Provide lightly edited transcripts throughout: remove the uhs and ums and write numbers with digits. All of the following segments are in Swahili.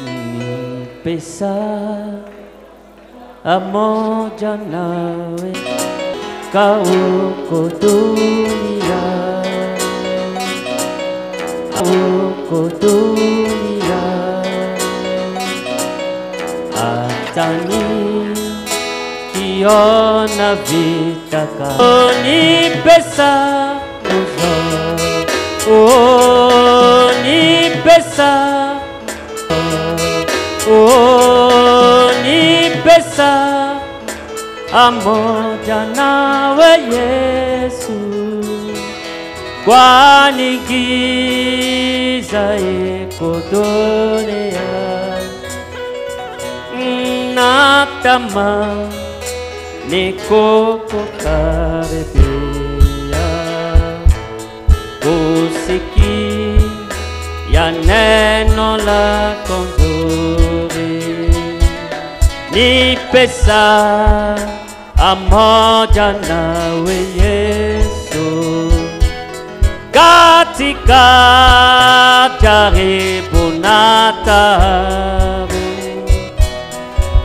ni pesa pamoja nawe kauko dunia, kauko dunia, hata nikiona vitaka ni pesa uzo, oh ni pesa, oh ni pesa pamoja nawe Yesu, kwani giza iko dunia, natamani kukukaribia, kusikia neno lako nzuri, ni pesa pamoja nawe Yesu, katika jaribu na taabu,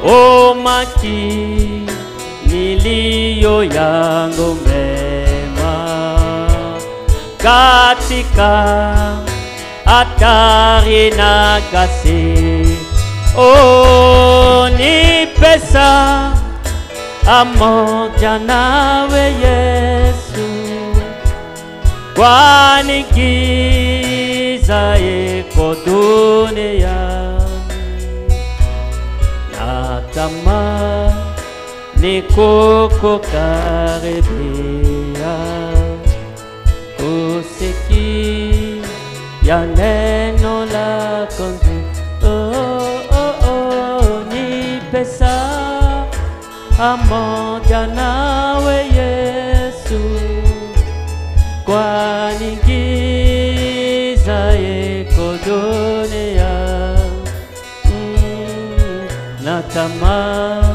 o makimbilio yangu mema, katika hatari na kasi, oh ni pesa pamoja nawe Yesu, kwani giza iko dunia, natamani kukukaribia, kusikia neno lako nzuri, ni pesa pamoja nawe Yesu, kwani giza iko dunia, natamani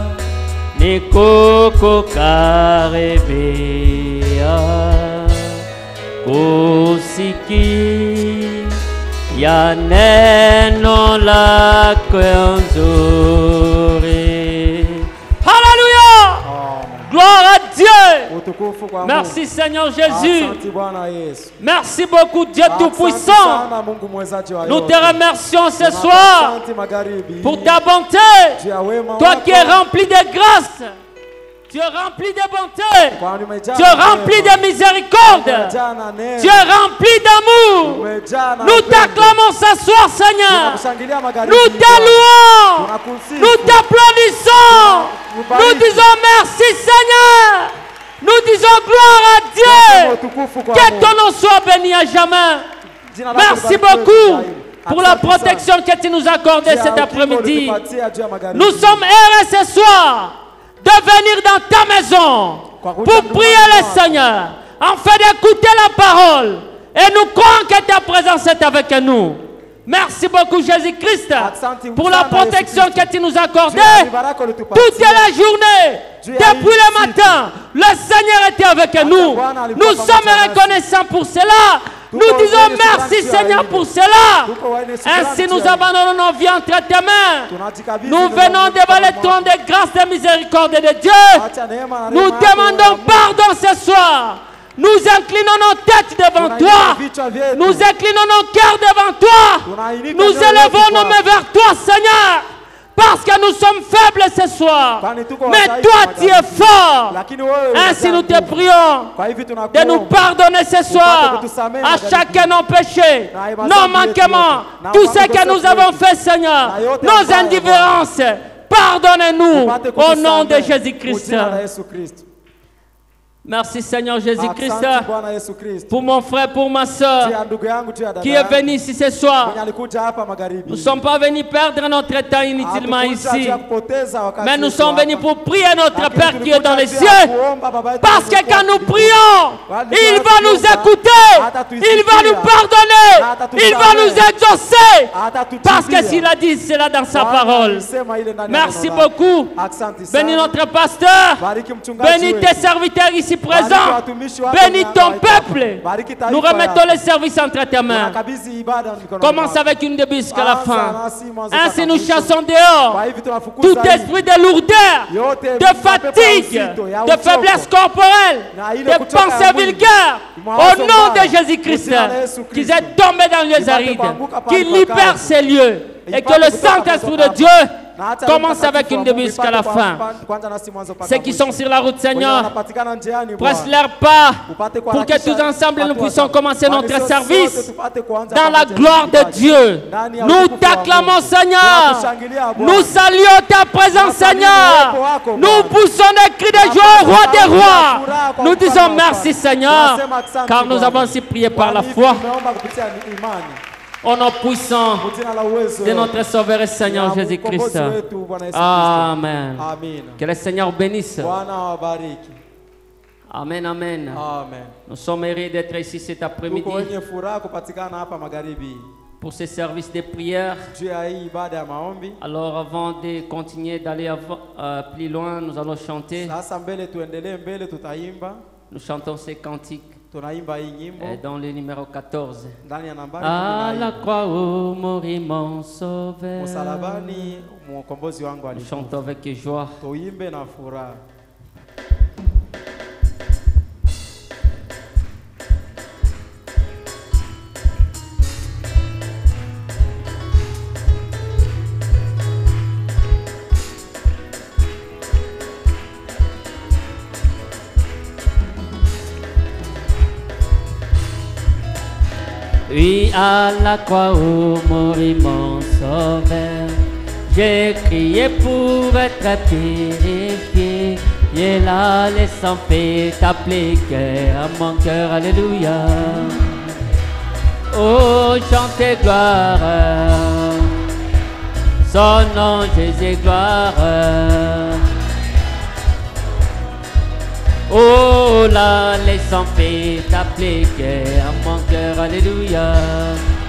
kukukaribia, kusikia neno lako nzuri. Gloire à Dieu. Merci Seigneur Jésus. Merci beaucoup Dieu Tout-Puissant. Nous te remercions ce soir pour ta bonté. Toi qui es rempli de grâce. Tu es rempli de bonté. Tu es rempli de miséricorde. Tu es rempli d'amour. Nous t'acclamons ce soir, Seigneur. Nous t'allouons. Nous t'applaudissons. Nous disons merci, Seigneur. Nous disons gloire à Dieu. Que ton nom soit béni à jamais. Merci beaucoup pour la protection que tu nous as accordée cet après-midi. Nous sommes heureux ce soir de venir dans ta maison pour prier le Seigneur, afin d'écouter la parole. Et nous croyons que ta présence est avec nous. Merci beaucoup Jésus-Christ pour la protection que tu nous as accordée toute la journée. Depuis le matin, le Seigneur était avec nous. Nous sommes reconnaissants pour cela. Nous disons merci Seigneur pour cela. Ainsi nous abandonnons nos vies entre tes mains. Nous venons devant le trône de grâce et de miséricorde de Dieu. Nous demandons pardon ce soir. Nous inclinons nos têtes devant toi. Nous inclinons nos cœurs devant toi. Nous élevons nos mains vers toi Seigneur. Parce que nous sommes faibles ce soir. Mais toi tu es fort. Ainsi nous te prions de nous pardonner ce soir à chacun nos péchés, nos manquements, tout ce que nous avons fait Seigneur, nos indifférences. Pardonnez-nous au nom de Jésus-Christ. Merci Seigneur Jésus-Christ pour mon frère, pour ma soeur qui est venu ici ce soir. Nous ne sommes pas venus perdre notre temps inutilement ici, mais nous sommes venus pour prier notre Père qui est dans les cieux. Parce que quand nous prions, il va nous écouter, il va nous pardonner, il va nous exaucer. Parce que s'il a dit cela dans sa parole. Merci beaucoup. Bénis notre pasteur, bénis tes serviteurs ici ici présents. Bénis ton peuple. Nous remettons le service entre tes mains. Commence avec une début jusqu'à la fin. Ainsi nous chassons dehors tout esprit de lourdeur, de fatigue, de faiblesse corporelle, de pensées vulgaires. Au nom de Jésus-Christ, qu'ils aient tombé dans les arides, qu'ils libèrent ces lieux et que le Saint-Esprit de Dieu commence avec une début jusqu'à la fin. Ceux qui sont sur la route, Seigneur, presse leur pas pour que tous ensemble nous puissions commencer notre service dans la gloire de Dieu. Nous t'acclamons, Seigneur. Nous saluons ta présence, Seigneur. Nous poussons des cris de joie au roi des rois. Nous disons merci, Seigneur, car nous avons aussi prié par la foi. Au nom puissant de notre Sauveur et Seigneur Jésus-Christ. Amen. Que le Seigneur bénisse. Amen, amen. Nous sommes heureux d'être ici cet après-midi pour ce service de prière. Alors avant de continuer d'aller plus loin, nous allons chanter. Nous chantons ces cantiques. Dans le numéro 14. À la croix où mourit mon sauveur. Nous chantons avec joie. Oui, à la croix où mourit mon sauveur, j'ai crié pour être purifié. Et là, les sang fait appliquer à mon cœur, alléluia. Oh, chantez gloire, son nom Jésus gloire. Oh là, les sang fait appliquer à mon cœur, alléluia.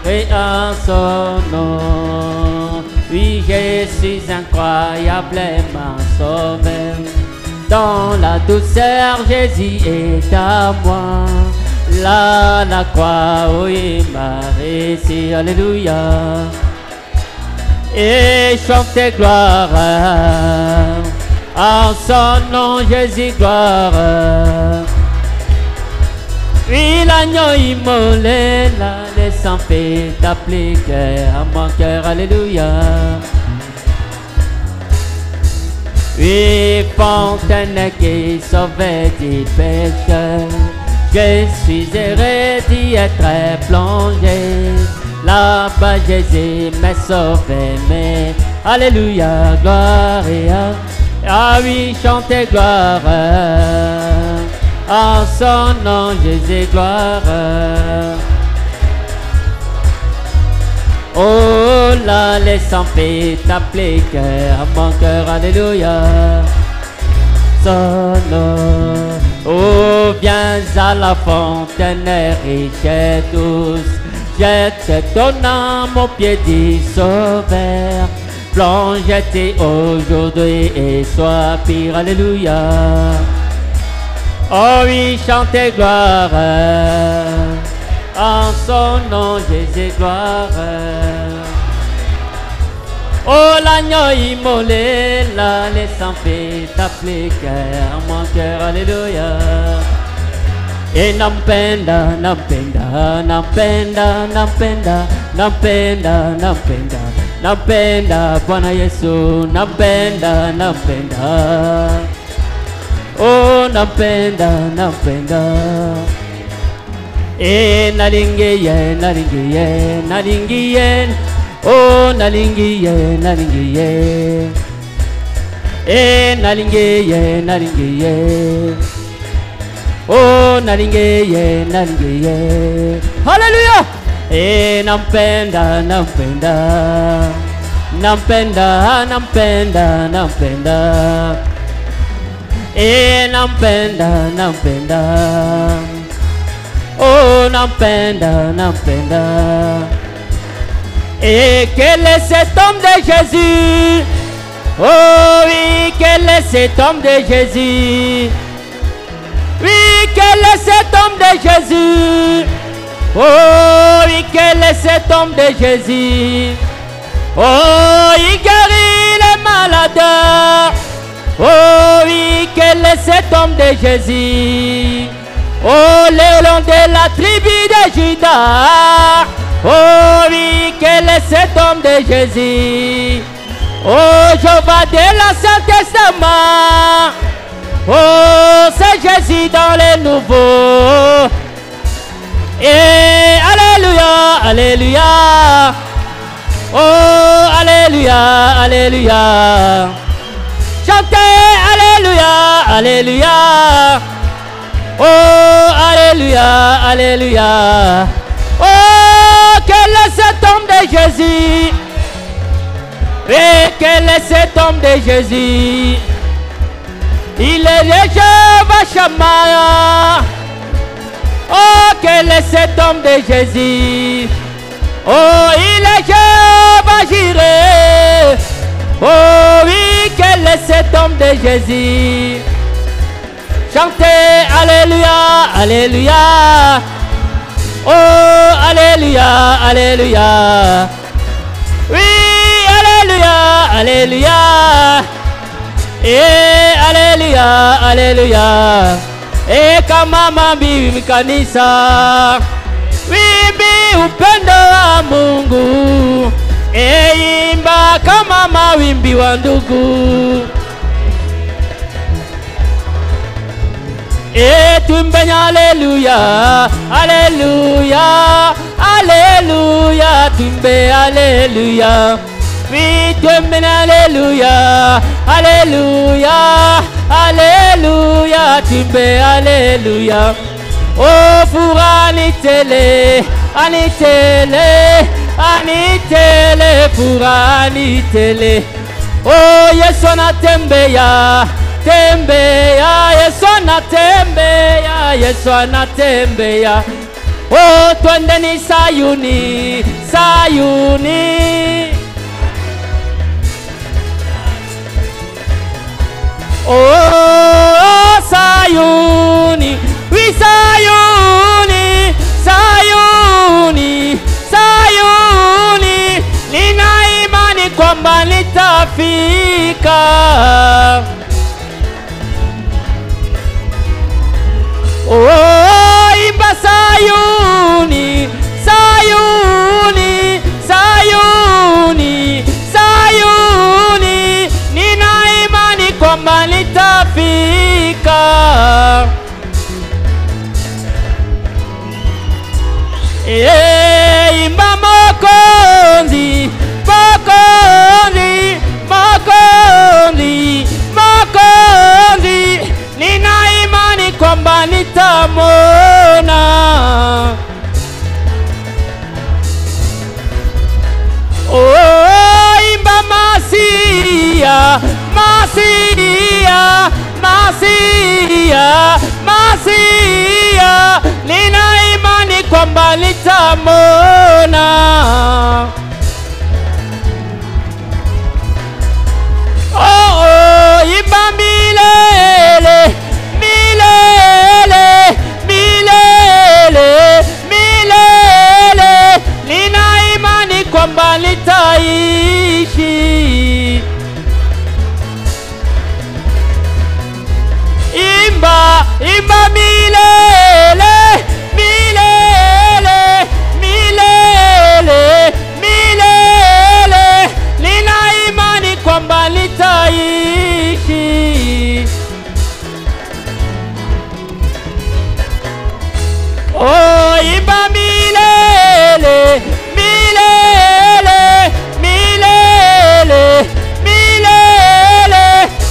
Et en son nom, oui, je suis incroyablement sauvé. Dans la douceur, Jésus est à moi. Là, la croix, où il m'a réussi, alléluia. Et chantez gloire. En son nom, Jésus, gloire. Oui, l'agneau immolé, là, le sang fait appliquer à mon cœur, alléluia. Oui, fontaine qui sauve du péché, je suis heureux d'y être plongé. Là-bas, Jésus m'a sauvé, mais alléluia, gloire et ah oui, chantez gloire. En son nom, Jésus, gloire. Oh là, les sang fait appliquer à mon cœur, alléluia. Son nom, oh viens à la fontaine riche et douce, jette ton âme au pied du Sauveur. Plonge-t'y aujourd'hui et sois pire, alléluia. Oh oui, chantez gloire. En son nom, Jésus, gloire. Oh l'agneau immolé, là, les sang fait appliquer à mon cœur, alléluia. E nampenda, nampenda, nampenda, nampenda, nampenda, nampenda, nampenda, Bwana Yesu, nampenda, nampenda. Oh nampenda, nampenda. E nalingiye, nalingiye, nalingiye. Oh nalingiye, nalingiye. E nalingiye, nalingiye. Oh nalingiye, nalingiye. Hallelujah. E nampenda, nampenda. Nampenda, nampenda, nampenda. E nampenda, nampenda. Oh nampenda, nampenda. Et quel est cet homme de Jésus? Oh oui, quel est cet homme de Jésus? Oui, quel est cet homme de Jésus. Oh oui, quel est cet homme de Jésus. Oh, il guérit les malades. Oh oui, quel est cet homme de Jésus. Oh, le long de la tribu de Judas. Oh oui, quel est cet homme de Jésus. Oh, Jéhovah de l'Ancien Testament. Oh, c'est Jésus dans les nouveaux. Et alléluia, alléluia. Oh, alléluia, alléluia. Chantez, alléluia, alléluia. Oh, alléluia, alléluia. Oh, quel est cet homme de Jésus. Et quel est cet homme de Jésus. Il est le Jéhovah Shammah. Oh, quel est cet homme de Jésus. Oh, il est Jéhovah Jireh. Oh oui, quel est cet homme de Jésus. Chantez, alléluia, alléluia. Oh, alléluia, alléluia. Oui, alléluia, alléluia. Et alléluia, alléluia. Et kama mambi mkanisa. Wimbi upendo wa Mungu. E imba kama mawimbi wa ndugu. E tumbeni alléluia, alléluia, alléluia, tumbe alléluia. Oui, tumbeni alléluia, alléluia, alléluia, tumbe alléluia. Oh, pour anitele, anitele, anitele, pour anitele. Oh, Yesu anatembeya, tembeya, Yesu anatembeya, Yesu anatembeya. Oh, twendeni Sayuni, Sayuni. Oh, Sayuni, oui Sayuni, Sayuni, Sayuni. Nina imani kwamba nitafika. Oh, imba Sayuni, Sayuni, Sayuni, Sayuni. Nina imani kwamba nitafika. Imba Mokonzi, Mokonzi, Mokonzi, Mokonzi. Nina imani kwamba nitamwona. Oh, imba Masia, Masia, Masia, Masia. Nina imani kwamba nitamwona. Oh, oh, imba milele, milele, milele, milele. Nina imani kwamba nitaishi. Imba, imba milele, milele, milele, milele. Nina imani kwamba nitaishi. Oh, imba milele, milele, milele, milele.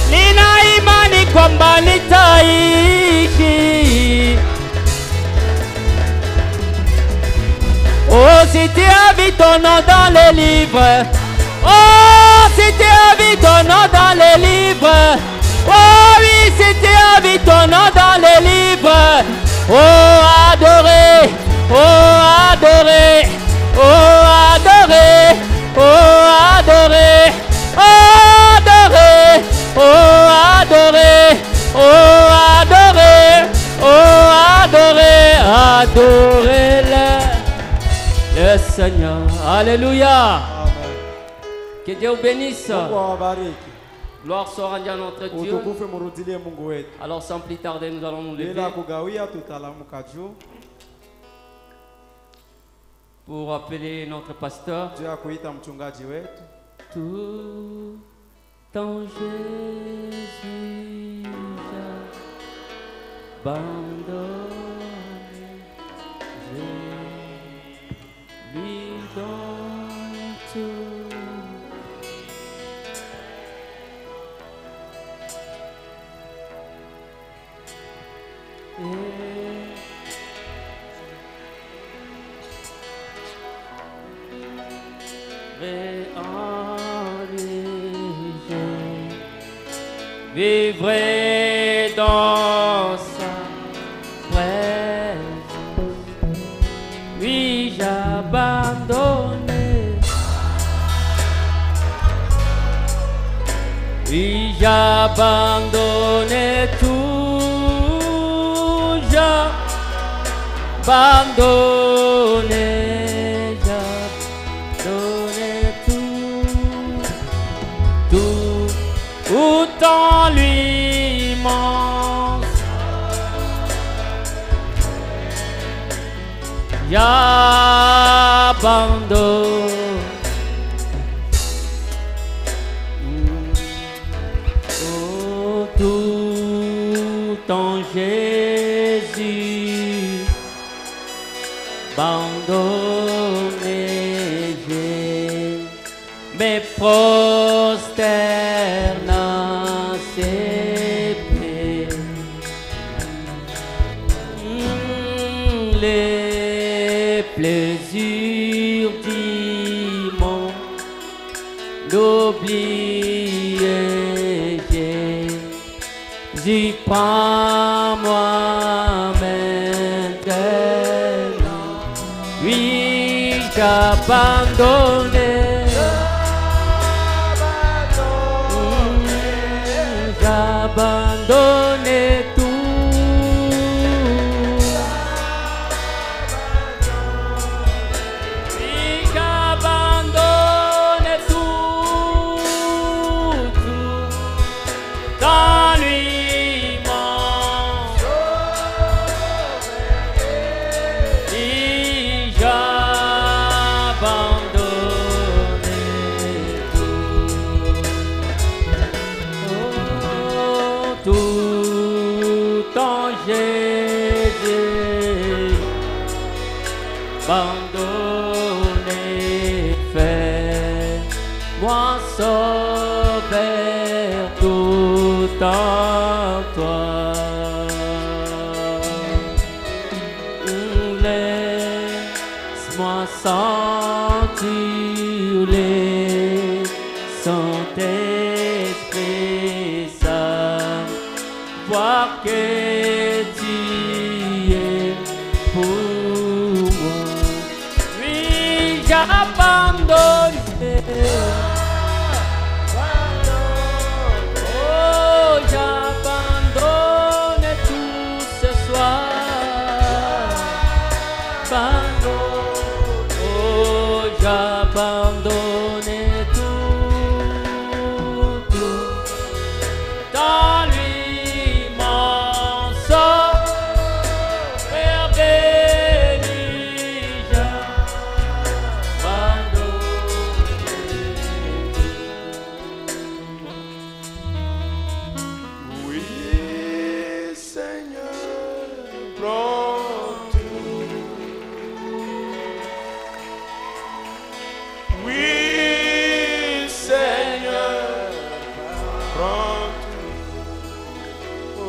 Nina imani kwamba nitaishi. Oh, si tu as vu ton nom dans les livres. Oh, si tu as vu ton nom dans les livres. Oh oui, si tu as vu ton nom dans les livres. Oh, adoré, oh, adoré, oh, adoré, oh, adoré, oh, adoré, oh, adoré, oh, adoré, oh, Alléluia. Amen. Que Dieu vous bénisse. Mungu awabariki. Gloire soit rendue à notre Dieu. Utukufu murudilie Mungu wetu. Alors sans plus tarder, nous allons nous lever Bila kugawia tutalamuka juu. pour appeler notre pasteur. Juu ya kuita mchungaji wetu. Tout en Jésus j'abandonne, je lui donne tout. Et vivrai dans sa présence. Oui, j'abandonne. Oui, j'abandonne tout. J'abandonne. Autant l'immense, j'abandonne. Oh, tout en Jésus, abandonné, j'ai mes prosterne à ses pieds. Les plaisirs du monde d'oublier, j'y prends moi maintenant. Oui, j'abandonne. J'abandonne tout. Oui, j'abandonne tout, dans l'immense. Oui, j'abandonne tout en Jésus, abandonné, fait moi sauver tout en toi. Laisse-moi sentir les Saint-Esprit voir que tu es pour moi. Oui, j'abandonne. Oh, j'abandonne tout ce soir. Oh, j'abandonne tout dans l'immense. Père béni, j'abandonne. Oui, Seigneur, prends tout. Oui, Seigneur, prends tout. Oh,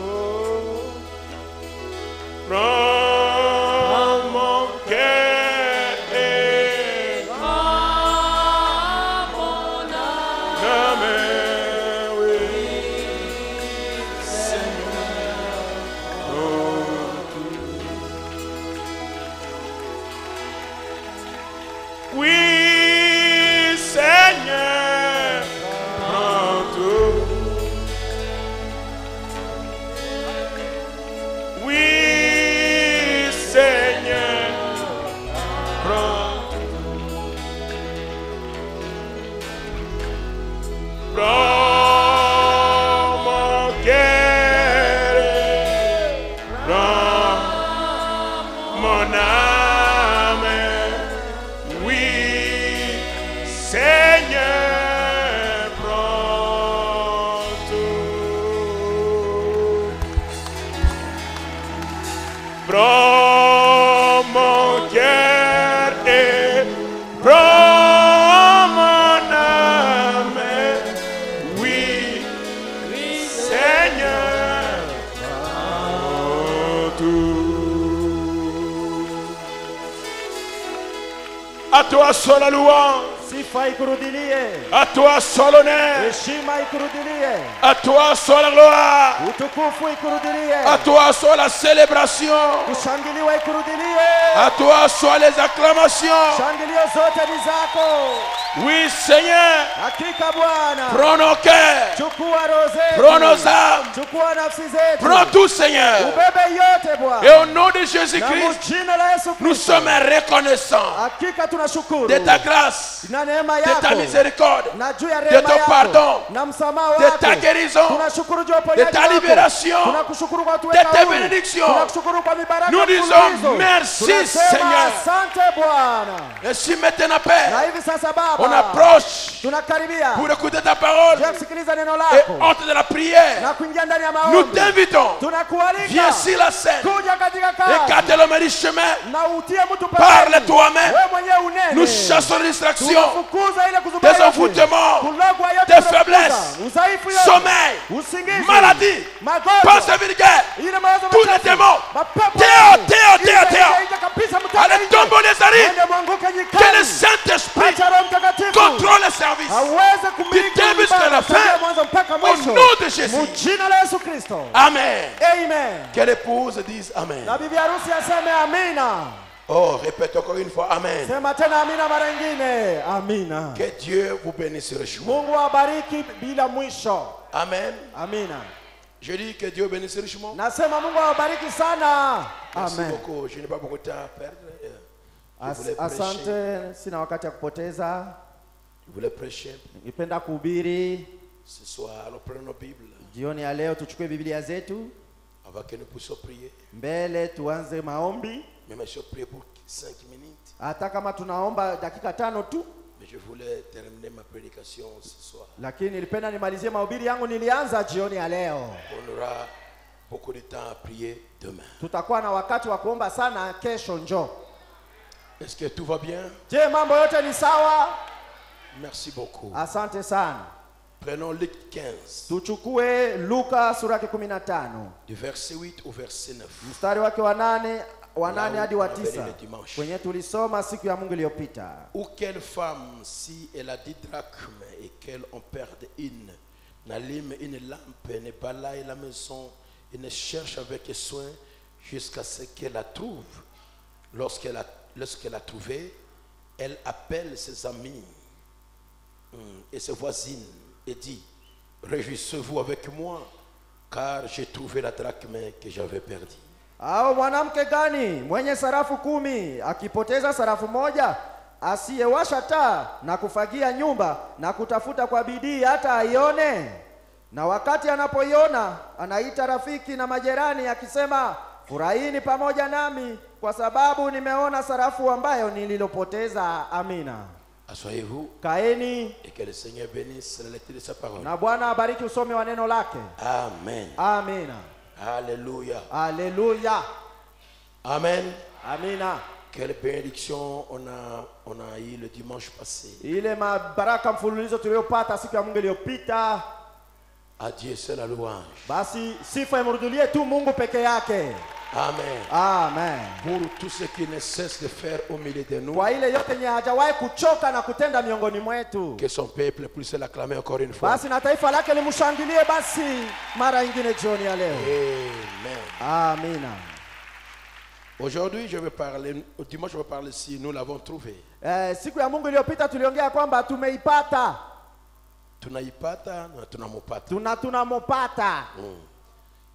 prends mon cœur et Prends mon âme. oui, Seigneur, prends tout. Oui, Seigneur, prends tout. Oui, Seigneur, prends tout. Prends mon cœur, prends mon âme, oui, Seigneur, prends tout. Prends mon cœur et prends mon âme, oui, Seigneur, prends tout. À toi seul la louange, Sifa ikurudilie. à toi seul l'honneur, Heshima ikurudilie. à toi seul la gloire, Utukufu ikurudilie. à toi seul la célébration, Kushangiliwa ikurudilie. à toi seul les acclamations. Shangilio zote ni zako. Oui, Seigneur, Hakika Bwana. prends nos cœurs, Chukua roho zetu. prends nos âmes, Chukua nafsi zetu. prends tout, Seigneur. Ubebe yote Et Bwana. au nom de Na Jésus-Christ, mjina la Yesu nous Kristo. sommes reconnaissants Hakika tunashukuru. de ta grâce, Na neema de ta yako. miséricorde, Na juu ya de rehema ton yako. pardon, Na msamaha de wako. ta guérison, Tunashukuru juu ya de uponyaji ta wako. libération, Tunakushukuru kwa de kutuweka tes huru. bénédictions. Tunakushukuru kwa mibaraka Nous disons mfululizo. merci, Tunasema Seigneur. asante Bwana. Et si maintenant, Na Père, hivi sasa on Baba, approche tunakaribia pour écouter ta parole je kusikiliza neno et lako entre de la prière, na kuingia ndani ya nous maombi. t'invitons. Tunakualika Viens sur la scène, kuja katika kazi écarte le du chemin, na utie mtu parle pembeni. toi-même. Wewe mwenyewe unene. Nous chassons les distractions, Tunafukuza ile kuzubaika. des envoûtements, Kulogwa yote des tunafukuza. faiblesses, Udhaifu yote. sommeil, Usingizi. maladie, Magonjwa. pensée vulgaire, Ile mawazo tous les machafu. démons. Mapepo. Théo, Théo, Ile Théo, Théo. ingia kabisa mtoke Allez, nje. tombeau des arides. Mwende mwanguke Que nyikani. le Saint-Esprit Acha Roho Mtakatifu contrôle le service. aweze kumiliki Du début jusqu'à la fin. kuanzia mwanzo mpaka Au mwisho. nom de Jésus. Mjina la Yesu Kristo. Amen. Amen. Que l'épouse dise Amen. Na bibi harusi aseme amina. Oh, répète encore une fois Amen. Sema tena amina mara nyingine. Amina. Que Dieu vous bénisse richement. Mungu awabariki bila mwisho. Amen. Amina. Je dis que Dieu bénisse richement. Nasema Mungu awabariki sana. Merci Amen. beaucoup. Je n'ai pas beaucoup de temps à perdre. Je voulais prêcher. Asante, sina wakati ya kupoteza. Je voulais prêcher. Nipenda kuhubiri. Ce soir, nous prenons nos Bibles Jioni ya leo tuchukue Biblia zetu. avant que nous puissions prier. Mbele tuanze maombi. Mais je prie pour 5 minutes. Hata kama tunaomba dakika 5 tu. Mais je voulais terminer ma prédication ce soir. Lakini nilipenda nimalizie mahubiri yangu nilianza jioni ya leo. On aura beaucoup de temps à prier demain. Tutakuwa na wakati wa kuomba sana kesho njoo. Est-ce que tout va bien? Je, mambo yote ni sawa? Merci beaucoup. Asante sana. Prenons Luc 15, Tuchukue Luka sura ya 15. du verset 8 au verset 9. Mstari wake wa 8 hadi wa 9. Le dimanche. Kwenye tulisoma siku ya Mungu iliyopita. Ou quelle femme, si elle a 10 drachmes et qu'elle en perde une, n'allume une lampe, ne balaye la maison et ne cherche avec soin jusqu'à ce qu'elle la trouve. Lorsqu'elle a trouvé, elle appelle ses amis et ses voisines et dit: réjouissez-vous avec moi, car j'ai trouvé la drachme que j'avais perdue. Au mwanamke gani mwenye sarafu 10 akipoteza sarafu moja, asiyewasha taa na kufagia nyumba na kutafuta kwa bidii hata aione? Na wakati anapoiona anaita rafiki na majirani akisema, furahini pamoja nami kwa sababu nimeona sarafu ambayo nililopoteza. Amina. Asseyez-vous. Kaeni. Et que le Seigneur bénisse la lecture de sa parole. Na Bwana abariki usome wa neno lake. Amen. Amina. Alléluia. Alléluia. Amen. Amina. Quelle bénédiction on a eu le dimanche passé. Ile mabaraka mfululizo tuliyopata siku ya Mungu iliyopita. À Dieu seul la louange. Basi sifa imrudilie tu Mungu peke yake. Amen. Amen. Pour tout ce qui ne cesse de faire au milieu de nous. Kwa ile yote nye hajawahi kuchoka na kutenda miongoni mwetu. Que son peuple puisse l'acclamer encore une fois. Basi na taifa lake limshangilie basi mara nyingine jioni ya leo. Amen. Amina. Aujourd'hui, dimanche je vais parler si nous l'avons trouvé. Siku ya Mungu iliyopita tuliongea kwamba tumeipata. Tunaipata na tunamupata. Tunamopata.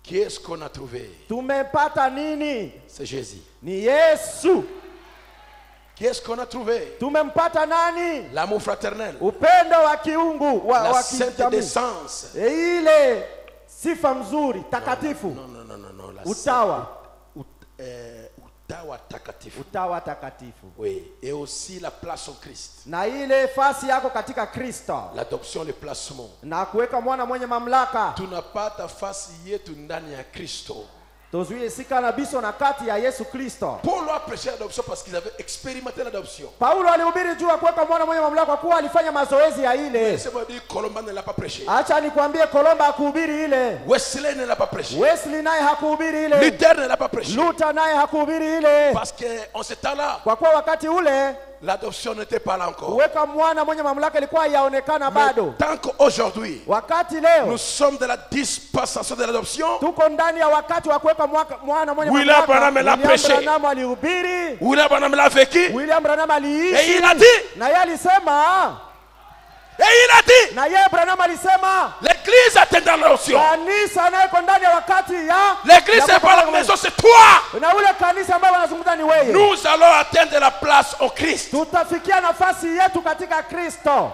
Qui est-ce qu'on a trouvé? Tumepata nini? C'est Jésus. Ni Yesu. Qu'est-ce qu'on a trouvé? Tumempata nani? L'amour fraternel. Upendo wa kiungu La sainte décence. Ile sifa mzuri takatifu. Non. Utawa. Utawa takatifu. Utawa takatifu. Oui, et aussi la place en Christ. Na ile fasi yako katika Kristo. L'adoption, le placement. Na kuweka mwana mwenye mamlaka. Tunapata fasi yetu ndani ya Kristo. Tozuie sika na biso na kati ya Yesu Kristo. Paul a prêché l'adoption parce qu'ils avaient expérimenté l'adoption. Paulo alihubiri juu ya kuweka mwana mwenye mamlaka kwa kuwa alifanya mazoezi ya ile. Laissez-moi dire, Colomba ne l'a pas prêché. Acha nikwambie Kolomba hakuhubiri ile. Wesley ne l'a pas prêché. Wesley naye hakuhubiri ile. Luther ne l'a pas prêché. Luther naye hakuhubiri ile. Parce que en ce temps-là, Kwa kuwa wakati ule l'adoption n'était pas là encore. kuweka mwana mwenye mamlaka ilikuwa yaonekana bado. Tant qu'aujourd'hui, Wakati leo nous sommes dans la dispensation de l'adoption. tuko ndani ya wakati wa kuweka mwana mwenye William mamlaka. Branham l'a prêché. William Branham alihubiri. William Branham l'a vécu. William Branham Et aliishi. il a dit, Na yeye alisema, na yeye Branham alisema, l'église atteindra l'adoption. kanisa nayo iko ndani ya wakati ya L'église c'est pas la maison, c'est toi. na ule kanisa ambao wanazungumza ni wewe. Nous allons atteindre la place en Christ. Tutafikia nafasi yetu katika Kristo.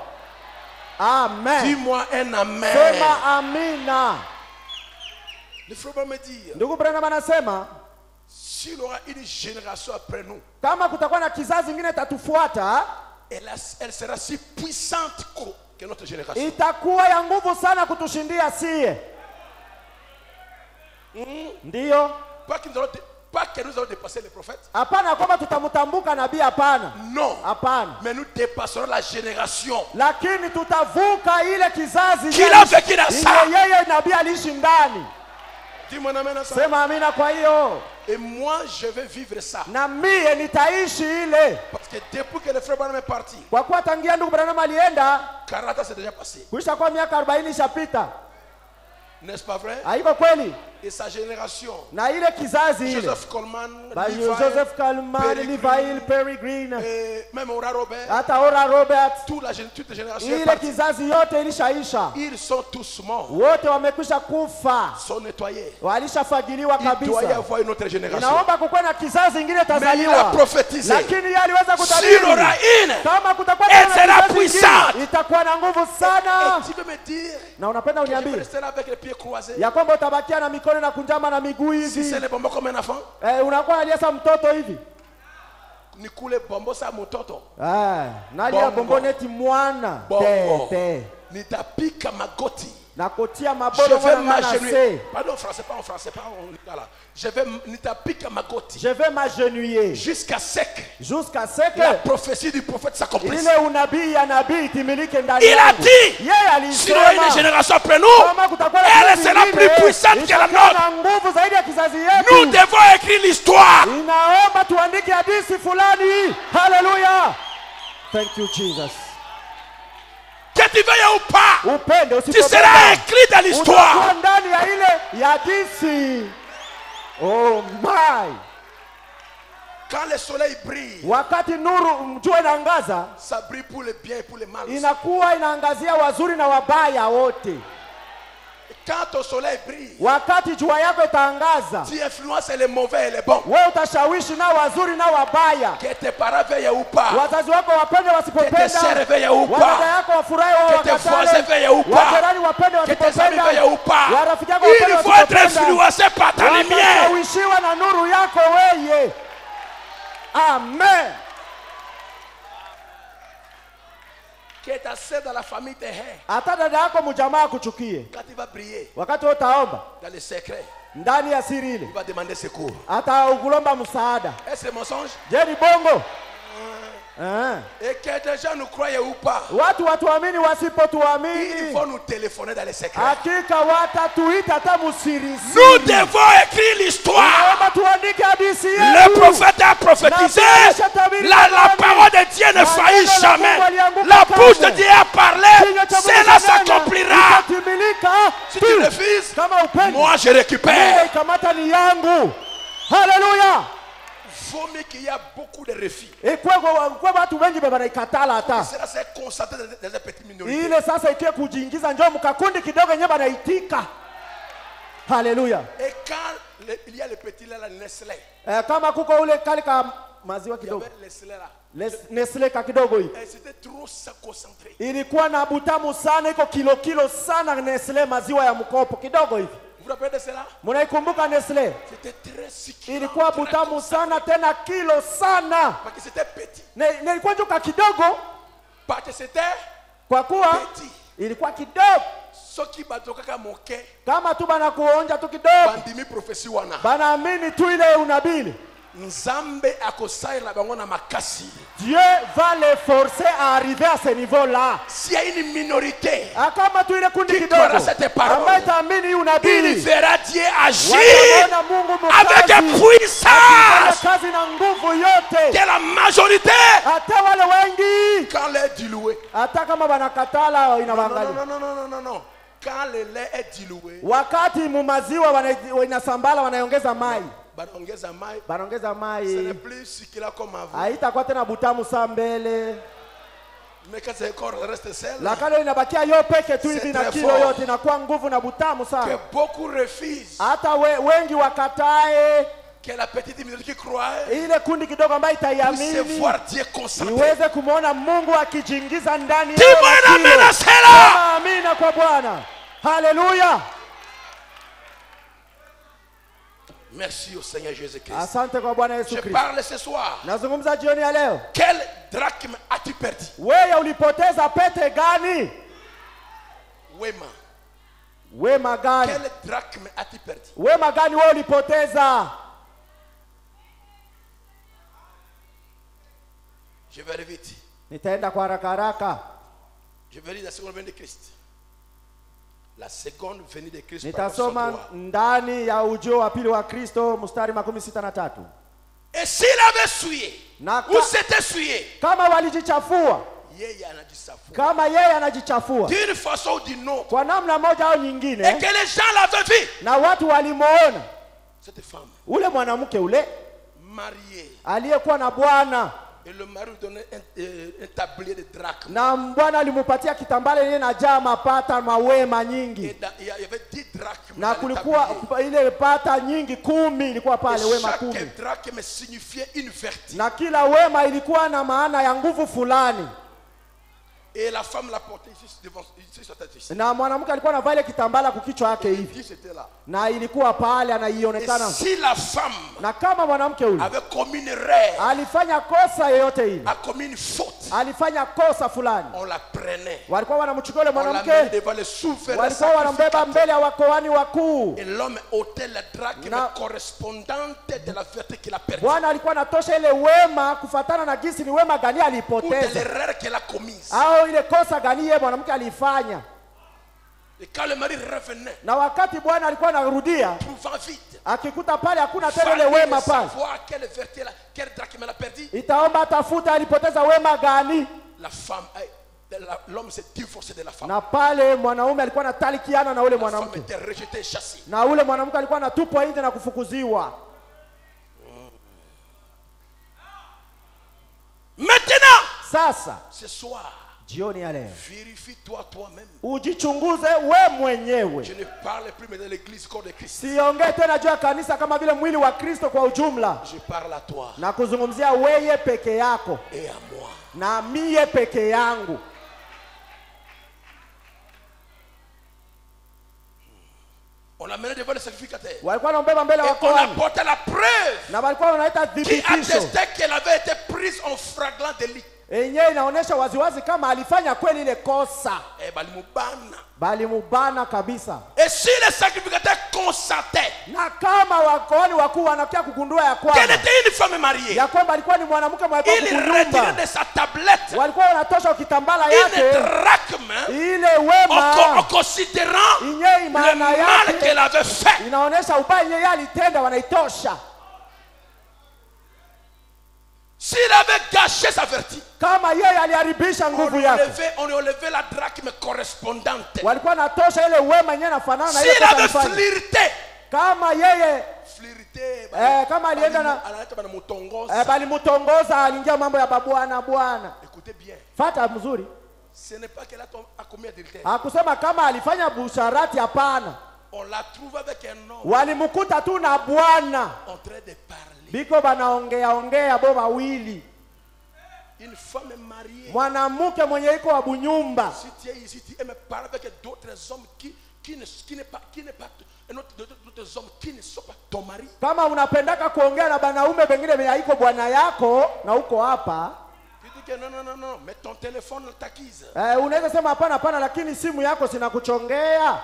Amen. Dis-moi un amen. Sema amina. Le frère va me dire, Ndugu Branham anasema s'il y aura une génération après nous, kama kutakuwa na kizazi kingine tatufuata, elle sera si puissante que notre génération. itakuwa ya nguvu sana kutushindia sie. Ndiyo. Pas que nous allons dépasser les prophètes. Hapana kwamba tutamtambuka nabii, hapana. Non. Hapana. Mais nous dépasserons la génération. Lakini tutavuka ile kizazi Kila vécu dans ça. yeye nabii aliishi ndani. Dis-moi amen à ça. Sema amina kwa hiyo. Et moi je vais vivre ça. Na mie nitaishi ile. Parce que depuis que le frère Branham est parti, Kwa kuwa tangia ndugu Branham alienda, 40 ans c'est déjà passé. kuisha kwa miaka 40 ishapita. N'est-ce pas vrai? Haiko kweli? Et sa génération, Na ile kizazi ile. Joseph Coleman, Joseph Coleman, Levi Peregrine, même Ora Robert, hata Ora Robert, toute la génération est ile partie. kizazi yote ilishaisha. Ils sont tous morts, Wote wamekwisha kufa, sont nettoyés. walishafagiliwa Il doit y kabisa. avoir une autre génération. Inaomba kukuwa na kizazi kingine Mais il a tazaliwa. prophétisé. Lakini yeye aliweza S'il y kutabiri aura une, kama kutakuwa elle na sera kizazi puissante. kingine, itakuwa na nguvu sana. Et tu veux me dire Na unapenda que je vais uniambie rester là avec les pieds croisés? ya kwamba utabakia na mikono na kunjama na miguu Si hivi, c'est les bonbons comme un enfant, unakuwa aliasa mtoto hivi. ni kule bombo sa mototo. Nali ya Bongo. bomboneti mwana Bongo. te Nitapika magoti. na kotia Je mabolo vais mwana m'agenouiller. Pardon, français, pas en français, pas en lingala. Je vais nitapika magoti Je vais m'agenouiller jusqu'à sec. jusqu'à ce La que prophétie du prophète s'accomplisse. ile unabii ya nabii itimilike ndani Il a yangu. dit, Yeye s'il y aura une alisema génération après nous, kama kutakuwa na elle kizazi sera kingine, plus puissante que la itakuwa nôtre. na nguvu zaidi ya kizazi Nous yetu. devons écrire l'histoire. Inaomba tuandike hadithi fulani. Haleluya. Thank you Jesus. Que tu veuilles ou pas, Upende tu usipopenda, seras écrit dans utakuwa l'histoire. ndani ya ile ya hadithi. Oh my. Quand le soleil brille, Wakati nuru jua inaangaza, ça brille pour le bien et pour le mal. inakuwa inaangazia wazuri na wabaya wote. Quand ton soleil brille, Wakati jua yako itaangaza, tu influences les mauvais et les bons. wewe utashawishi na wazuri na wabaya. Que tes parents veillent ou pas, Wazazi wako wapende que tes sœurs wasipopenda, veillent ou wadada pas, yako wafurahi wao que tes voisins wakatale, veillent ou pas, wajirani wapende que tes amis veillent wasipopenda, ou pas. warafiki yako Il wapende faut être wasipopenda, influencé par ta lumière. watashawishiwa na nuru yako weye. Amen. Que ta sœur dans la famille te hait. Hata dada yako mjamaa kuchukie, Quand il va prier wakati wewe utaomba dans le secret, ndani ya siri ile, il va demander secours. hata ukulomba msaada. Est-ce un mensonge? Je ni bongo? Et que des gens nous croient ou pas, Watu watuamini il wasipotuamini, faut nous téléphoner dans les secrets. hakika watatuita hata musiri. Nous devons écrire l'histoire. Naomba tuandike hadithi yetu. Le prophète a prophétisé. La parole de Dieu ne faillit jamais. La bouche de Dieu a parlé. Cela s'accomplira. Si tu refuses, moi je récupère. Kamata ni yangu. Haleluya. Vaut mieux qu'il y a beaucoup de refus. Kwa watu wengi banaikatala hata. Cela s'est constaté dans un petit minorité. Ile sasa ikie kujiingiza njoo mkakundi kidogo yenyewe banaitika. Haleluya. Et quand il y a le petit là, la Nestlé, Kama kuko ule kalika maziwa kidogo. Nestlé ka kidogo hii. C'était trop concentré. Ilikuwa na butamu sana, iko kilo sana Nestlé maziwa ya mkopo kidogo hivi. Vous vous rappelez de cela? Mnaikumbuka Nestlé? C'était très sucré. Ilikuwa butamu sana tena kilo sana. Parce que c'était petit. Ilikuwa joka kidogo. Parce que c'était kwa kuwa petit. Ilikuwa kidogo. Soki batokaka moke. Kama tu bana kuonja tu kidogo. Bandimi prophecy wana. Banaamini tu ile unabii. Nzambe akosaila bango na makasi. Dieu va les forcer à arriver à ce niveau-là. S'il y a une minorité kama tu ile kundi kidogo ambaye taamini unabii, il verra Dieu agir avec puissance. Kazi na nguvu yote. Que la majorité, hata wale wengi, quand lait est dilué, hata kama banakatala inabangalia. Non. Quand le lait est dilué, wakati mumaziwa wanasambala wanaongeza mai. Banaongeza mai. Ce n'est plus sucré comme avant. Haitakuwa tena butamu saa mbele. Mais quand c'est encore reste seul. Lakini inabakia yo peke tu hivi na kilo yote inakuwa nguvu na butamu sana. Que beaucoup refusent. Hata wengi wakatae. Que la petite minorité qui croit. Ile kundi kidogo ambayo itaiamini. Se voir Dieu concentré. Iweze kumuona Mungu akijiingiza ndani yao. Amina kwa Bwana. Haleluya. Merci au Seigneur Jésus-Christ. Asante kwa Bwana Yesu Kristo. Je parle ce soir. Nazungumza jioni ya leo. Quel drachme as-tu perdu? Wewe ulipoteza pete gani? Wema gani? Quel drachme as-tu perdu? Wema gani wewe ulipoteza? Je vais aller vite. Nitaenda kwa haraka. Je vais lire la seconde venue de Christ. La seconde venue de Christ. Nitasoma ndani ya ujio wa pili wa Kristo mstari 63. Et s'il avait souillé, ou s'était souillé, kama walijichafua, yeye anajichafua. Kama yeye anajichafua d'une façon ou d'une autre, kwa namna moja au nyingine, et que les gens l'avaient vu, na watu walimuona cette femme, ule mwanamke ule mariée, aliyekuwa na bwana, et le mari lui donnait un tablier de drachmes. Na bwana alimupatia kitambala ile inajaa mapata mawema nyingi. Il y avait 10 drachmes. Na kulikuwa ile pata nyingi 10 ilikuwa pale, wema 10. Chaque drachme signifiait une vertu. Na kila wema ilikuwa na maana ya nguvu fulani. Et la femme l'a porté ici devant sa tête. Na mwanamke alikuwa anavaa ile kitambala kukichwa yake hivi. Na ilikuwa pale anaionekana. Si la femme, na kama mwanamke ule avait commis une erreur, alifanya kosa yoyote ile, a commis une faute, alifanya kosa fulani, on la prenait, walikuwa wanamchukua yule mwanamke, walikuwa wanambeba mbele ya wakoani wakuu, et l'homme ôtait la drachme correspondante de la vertu qu'il a perdue. Bwana alikuwa anatosha ile wema kufatana na jinsi ni wema gani alipoteza, ou de l'erreur qu'elle a commise, au ile kosa gani yeye mwanamke alifanya. Et quand le mari revenait, na wakati bwana alikuwa anarudia, akikuta pale hakuna tena ile wema pale, itaomba atafuta alipoteza wema gani. L'homme s'est divorcé de la femme. Na pale mwanaume alikuwa anatalikiana na ule mwanamke, na ule mwanamke alikuwa anatupwa nje na kufukuziwa. Maintenant, sasa ce soir, jioni ya leo, vérifie-toi toi-même. Ujichunguze we mwenyewe. Je ne parle plus mais de l'église corps de Christ. Siongee tena juu ya kanisa kama vile mwili wa Kristo kwa ujumla. Je parle à toi. Na kuzungumzia wewe peke yako. Et à moi. Na mie peke yangu. On l'a mené devant le sacrificateur. Walikuwa wanambeba mbele ya kuhani. On apportait la preuve. Na walikuwa wanaita dhibitisho. Qui attestait qu'elle avait été prise en flagrant délit. Yenyewe inaonesha waziwazi kama alifanya kweli ile kosa. Balimubana kabisa. Et si le sacrificateur constatait, na kama wakoani wakuu wanakia kugundua ya kwamba qu'elle était une femme mariée, ya kwamba alikuwa ni mwanamke mwenye il retirait de sa tablette, walikuwa wanatosha kitambala yake une drachme, ile wema, en considérant le mal qu'elle avait fait. Inaonesha ubaya yeye alitenda, wanaitosha. S'il avait gâché sa vertu, kama yeye aliharibisha nguvu yake, on lui enlevait la drachme correspondante. Walikuwa natosha ile wema yenyewe inafanana na ile. S'il avait flirté, kama yeye flirté, kama alienda na balimutongoza, aliingia mambo ya bwana. Écoutez bien. Fata mzuri. Ce n'est pas qu'elle a commis adultère. Hakusema kama alifanya busharati, hapana. On l'a trouvé avec un homme. Walimkuta tu na bwana. En train de parler. Biko banaongea bo bawili. Une femme mariée. Mwanamke mwenye iko wa bunyumba. Si tu es ici, tu aimes parler avec d'autres hommes qui n'est pas d'autres hommes qui ne sont pas ton mari. Kama unapendaka kuongea na banaume bengine benye haiko bwana yako na uko hapa. Tu dis que non, mais ton téléphone t'accuse. Unaweza sema hapana lakini simu yako sinakuchongea.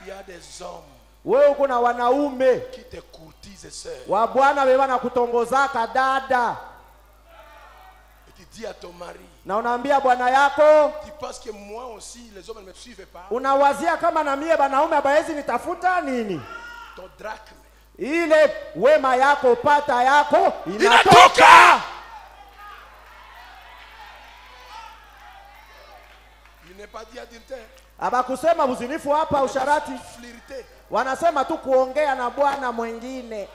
Il y a des hommes. Wewe uko na wanaume qui te courtisent sœur. Wa bwana beba na kutongozaka dada. Et tu dis à ton mari. Na unaambia bwana yako. Tu penses que moi aussi les hommes ne me suivent pas. Unawazia kama na mie banaume abaezi nitafuta nini? Ton drachme. Ile wema yako pata yako inatoka. Il n'est pas dit adultère. Abakusema uzinifu hapa usharati. Flirter. Wanasema tu kuongea na bwana mwingine.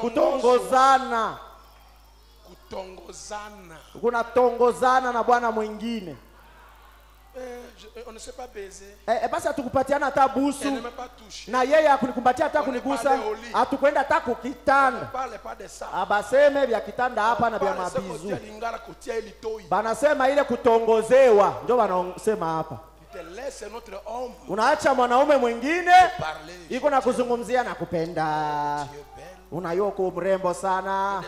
Kutongozana. Kuna tongozana na bwana mwingine. On ne sait pas baiser. Basi atukupatiana hata busu. Elle ne m'a pas touché. Na yeye akulikumbatia hata kunigusa. Atukwenda hata kukitanda. Abaseme vya kitanda hapa na vya mabizu. Banasema ile kutongozewa ndio wanasema hapa. Unaacha mwanaume mwingine iko na kuzungumzia na kupenda. Unayoko mrembo sana.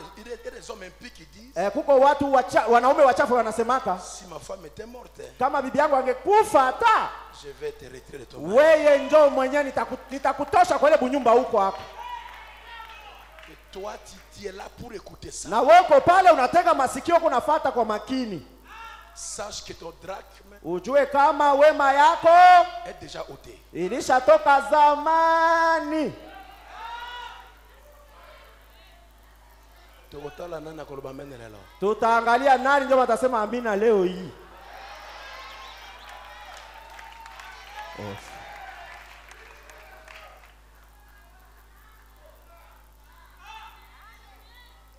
Kuko watu wanaume wachafu wanasemaka, si ma femme était morte, kama bibi yangu angekufa hata, je vais te retirer de ton mari. Wewe njoo mwenyewe nitakutosha kwa ile bunyumba huko hapo. Et toi tu es là pour écouter ça. Na wako pale unatega masikio kunafuata kwa makini. Sache que ton drachme, ujue kama wema yako est déjà ôté. Ilishatoka zamani. Tutaangalia nani ndio watasema amina leo hii.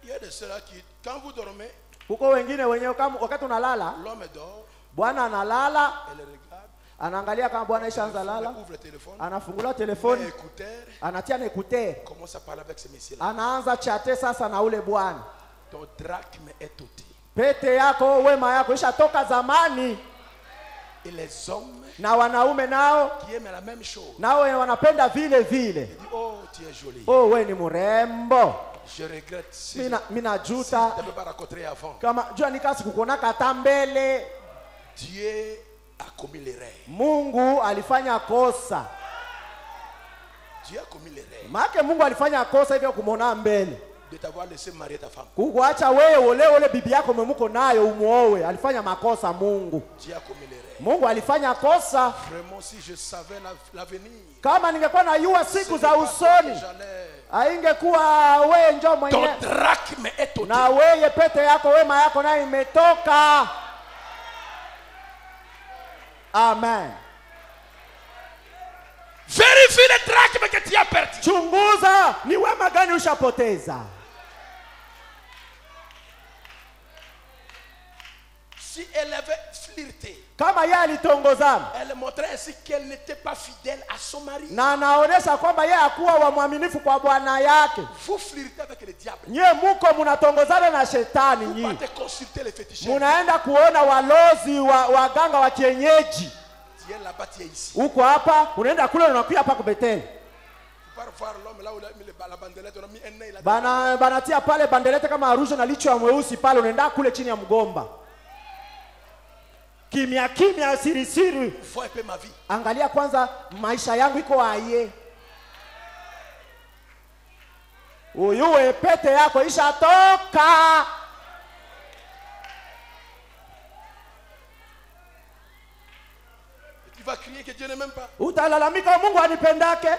Il y a de ceux-là qui, quand vous dormez, huko wengine wenyewe kama wakati unalala, l'homme dort, bwana analala, elle regarde, anaangalia kama bwana ishaanza lala, anafungula telefoni, anatia na écouteur, commence à parler avec ce monsieur-là, anaanza chatter sasa na ule bwana. Ton drachme est ôté. Pete yako wema yako ishatoka zamani. Et les hommes na wanaume nao qui aiment la même chose, nao wanapenda vile vile. Oh, tu es jolie. Oh, wewe ni mrembo. Je regrette si mina juta tu ne peux pas rencontrer avant. Kama jua nikasi kukonaka hata mbele. Dieu a commis l'erreur. Mungu alifanya kosa. Dieu a commis l'erreur. Maana Mungu alifanya kosa hivyo kumwona mbele. De t'avoir laissé marier ta femme. Kukuacha wewe ole bibi yako memuko nayo umuoe. Alifanya makosa Mungu. Dieu a commis l'erreur. Mungu alifanya kosa. Vraiment si je savais l'avenir. Kama ningekuwa najua siku za usoni, haingekuwa wewe njoo mwenyewe. Ton drachme est ôté. Na wewe pete yako wema yako nayo imetoka. Amen. Vérifie le drachme que tu as perdu. Chunguza ni wema gani ushapoteza. Si elle avait flirté, kama yeye alitongozana, elle montrait ainsi qu'elle n'était pas fidèle à son mari. Na anaonesha kwamba yeye hakuwa wa mwaminifu kwa bwana yake. Vous flirtez avec le diable. Nyie muko mnatongozana na shetani nyie. Vous partez consulter les féticheurs. Munaenda kuona walozi waganga wa kienyeji. Dieu là-bas, tu es ici. Uko hapa, unaenda kule unakuja hapa kubeteni. Banatia pale bandelete kama rouge na licho ya mweusi pale, unaenda kule chini ya mgomba. Kimya kimya, siri siri. Angalia kwanza maisha yangu iko aye. Uyuwe pete yako ishatoka. Tu vas crier que Dieu ne m'aime pas. Utalalamika Mungu anipendake.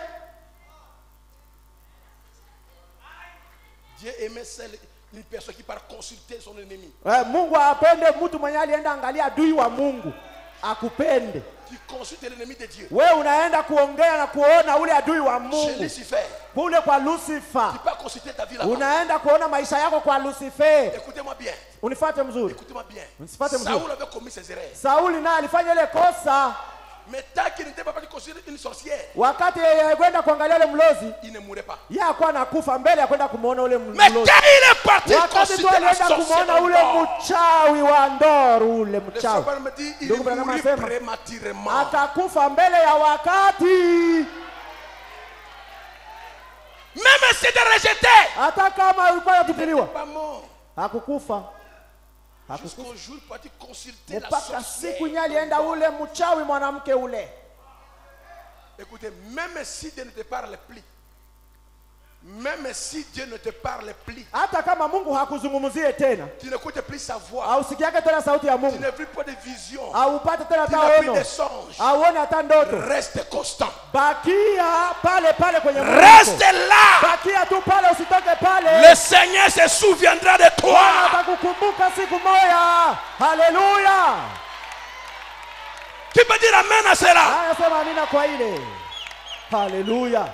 Dieu aimait celle, une personne qui part consulter son ennemi. Mungu apende mtu mwenye alienda angalia adui wa Mungu akupende. Tu consultes l'ennemi de Dieu. Wewe unaenda kuongea na kuona ule adui wa Mungu. Chez Lucifer. Kule kwa Lucifer. Tu peux consulter ta vie là-bas. Unaenda kuona maisha yako kwa Lucifer. Écoutez-moi bien. Unifuate mzuri. Écoutez-moi bien. Unifuate mzuri. Saul avait commis ses erreurs. Sauli naye alifanya ile kosa. Mais tant qu'il n'était pas parti considérer une sorcière, wakati yeye kwenda kuangalia ile mlozi, il ne mourrait pas. yeye alikuwa anakufa mbele ya kwenda kumuona ule mlozi. Mais quand il est parti wakati tu considérer la alienda kumuona sorcière, ule mchawi wa Ndoro, ule le mchawi, Seigneur me dit, il mourut prématurément. atakufa mbele ya wakati. Même si c'était rejeté, hata kama alikuwa yatupiliwa, pas mort. hakukufa. Jusqu'au jour où il consulter la mpaka sorcière. siku nyali alienda ule mchawi mwanamke ule. Écoutez, même si Dieu ne te parle plus, même si Dieu ne te parle plus, hata kama Mungu hakuzungumzie tena, tu n'écoutes plus sa voix, au sikiake tena sauti ya tu Mungu, n'as plus pas de vision, au upate tena tu n'as plus taono, de songes, auone hata ndoto, reste constant. bakia pale pale kwenye Mungu. Reste là. Bakia tu pale, usitoke pale. Le Seigneur se souviendra de Bwana toi. atakukumbuka siku moja. Haleluya. Tu peux dire amen à cela. Haya, sema amina kwa ile. Haleluya.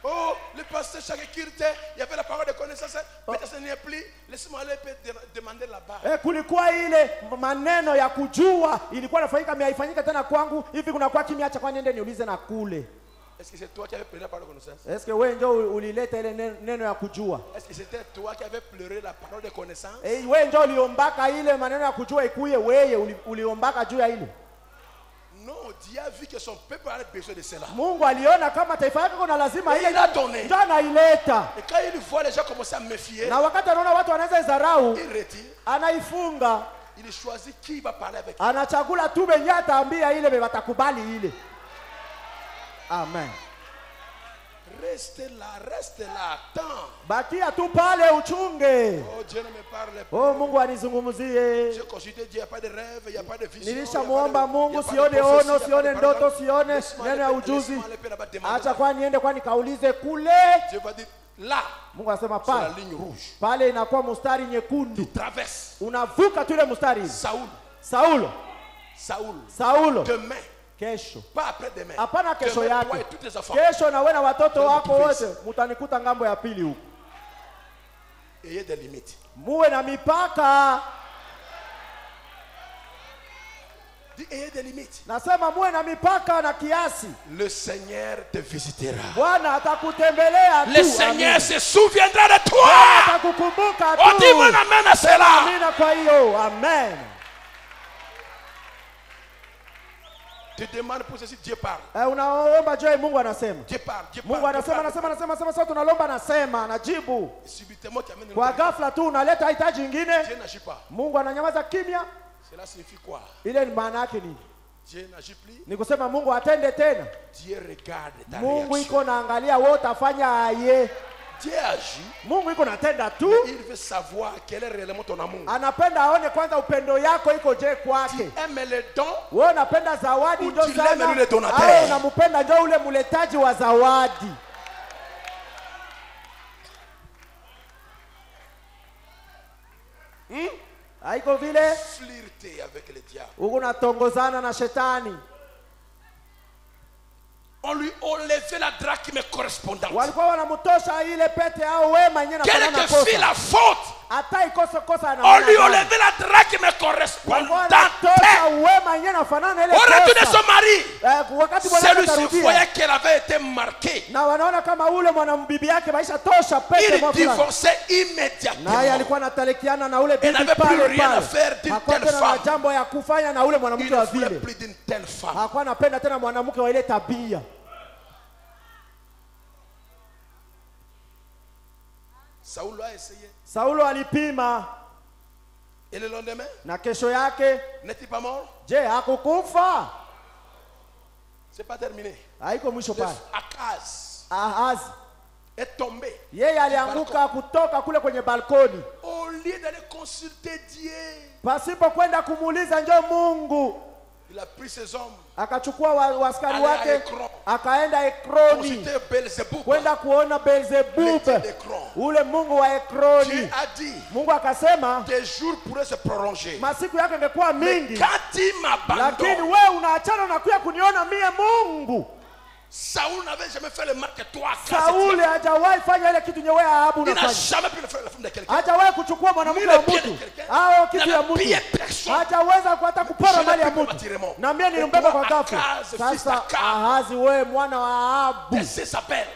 Oh, le pasteur chaque culte, il y avait la parole de connaissance. Peut-être ce n'est plus. Laisse-moi aller demander là-bas. Kulikuwa ile maneno ya kujua ilikuwa inafanyika, haifanyika tena kwangu. Hivi kuna kwa kimya, acha kwa niende niulize na kule. Est-ce que c'est toi qui avais pleuré la parole de connaissance? Est-ce que wewe ndio ulileta ile neno ya kujua? Est-ce que c'était toi qui avais pleuré la parole de connaissance? Wewe ndio uliombaka ile maneno ya kujua ikuye, wewe uliombaka juu ya ile? Non, Dieu a vu que son peuple avait besoin de cela. Mungu aliona kama taifa yake kuna lazima ile, il a donné. Ndio anaileta. Et quand il voit les gens commencer à méfier, na wakati anaona watu wanaweza izarau, il retire. Anaifunga. Il choisit qui va parler avec. Anachagula tu benye ataambia ile watakubali ile. Amen. Reste là, attends. Bakia tu pale uchunge. Oh, Dieu ne me parle pas. Oh, Mungu anizungumzie. Je considère Dieu, il n'y a pas de rêve, il n'y a pas de vision. Nilishamuomba Mungu, sione ono, sione ndoto, sione neno ya ujuzi. Acha kwa niende kwa nikaulize kule. Dieu va dire là. Mungu anasema pale. pale. La ligne rouge. Pale inakuwa mstari nyekundu. Traverse. Unavuka tu ile mstari. Saulo. Demain. Kesho. Pas après demain. Hapana kesho demain, yake. toi et tous tes enfants. Kesho na wewe na watoto wako wote mtanikuta ngambo ya pili huko. Ayez des limites. Muwe na mipaka. Ayez des limites. Nasema muwe na mipaka na kiasi. Le Seigneur te visitera. Bwana atakutembelea tu. Le Seigneur se souviendra de toi. Bwana atakukumbuka tu. On dit mon amen à cela. Amina kwa hiyo. Amen. Tu demandes pour ceci, Dieu parle. Unaomba joy, Mungu anasema. Dieu parle. Mungu anasema sasa tunalomba anasema anajibu. Subitement tu amènes. Kwa ghafla tu unaleta hitaji nyingine. Dieu n'agit pas. Mungu ananyamaza kimya. Cela signifie quoi? Ile ni maana yake nini? Dieu n'agit plus. Ni kusema Mungu atende tena. Dieu regarde ta Mungu réaction. iko naangalia wewe utafanya aye. Dieu agit. Mungu iko natenda tu. Il veut savoir quel est réellement ton amour. Anapenda aone kwanza upendo yako iko je kwake. Tu aimes les dons. Wewe unapenda zawadi ndio sana. Lui le donateur. Au unampenda ndio ule mletaji wa zawadi. Haiko vile flirter avec le diable. uko natongozana na shetani. On lui enlevait la drachme correspondante. Walikuwa wanamtosha ile pete au wema yenyewe na Quelle que fut la faute, hata ikosa kosa ana. on lui enlevait la drachme correspondante. Wema yenyewe nafanana ile Au kosa. retour de son mari, wakati bwana celui-ci voyait qu'elle avait été marquée. Na wanaona kama ule mwanambibi yake maisha tosha pete moja. Il divorçait immédiatement. Naye alikuwa anatalikiana na ule bibi pale pale. Hakuwa na jambo ya kufanya na ule mwanamke wa vile. Hakuwa anapenda tena mwanamke wa ile tabia. Saulo a essayé. Saulo alipima. Et le lendemain? Na kesho yake? N'est-il pas mort? Je, hakukufa? C'est pas terminé. Haiko mwisho pale. Ahaz est tombé. Yeye alianguka kutoka kule kwenye balkoni. Au lieu d'aller consulter Dieu, pasipo kwenda kumuuliza njoo Mungu, il a pris ses hommes, akachukua waskari wake, akaenda Ekroni kwenda kuona Beelzebub, ule mungu wa Ekroni. Mungu akasema des jours pourraient se prolonger, masiku yake ingekuwa mingi, lakini wewe unaachana na kuja kuniona mie Mungu. Saul n'avait jamais fait le mal que toi. Saul hajawahi fanya ile kitu nyewe Ahabu unafanya. Il n'a jamais pu le faire la femme de quelqu'un. Hajawahi kuchukua mwanamke wa mtu au kitu ya mtu. personne. hajaweza hata kupora mali ya mtu. Materiellement. Na mimi nilimbeba kwa Toi, ghafla. Akaz, fils Sasa d'Akab. Ahazi, wewe mwana wa Ahabu, Qu'est-ce que ça s'appelle?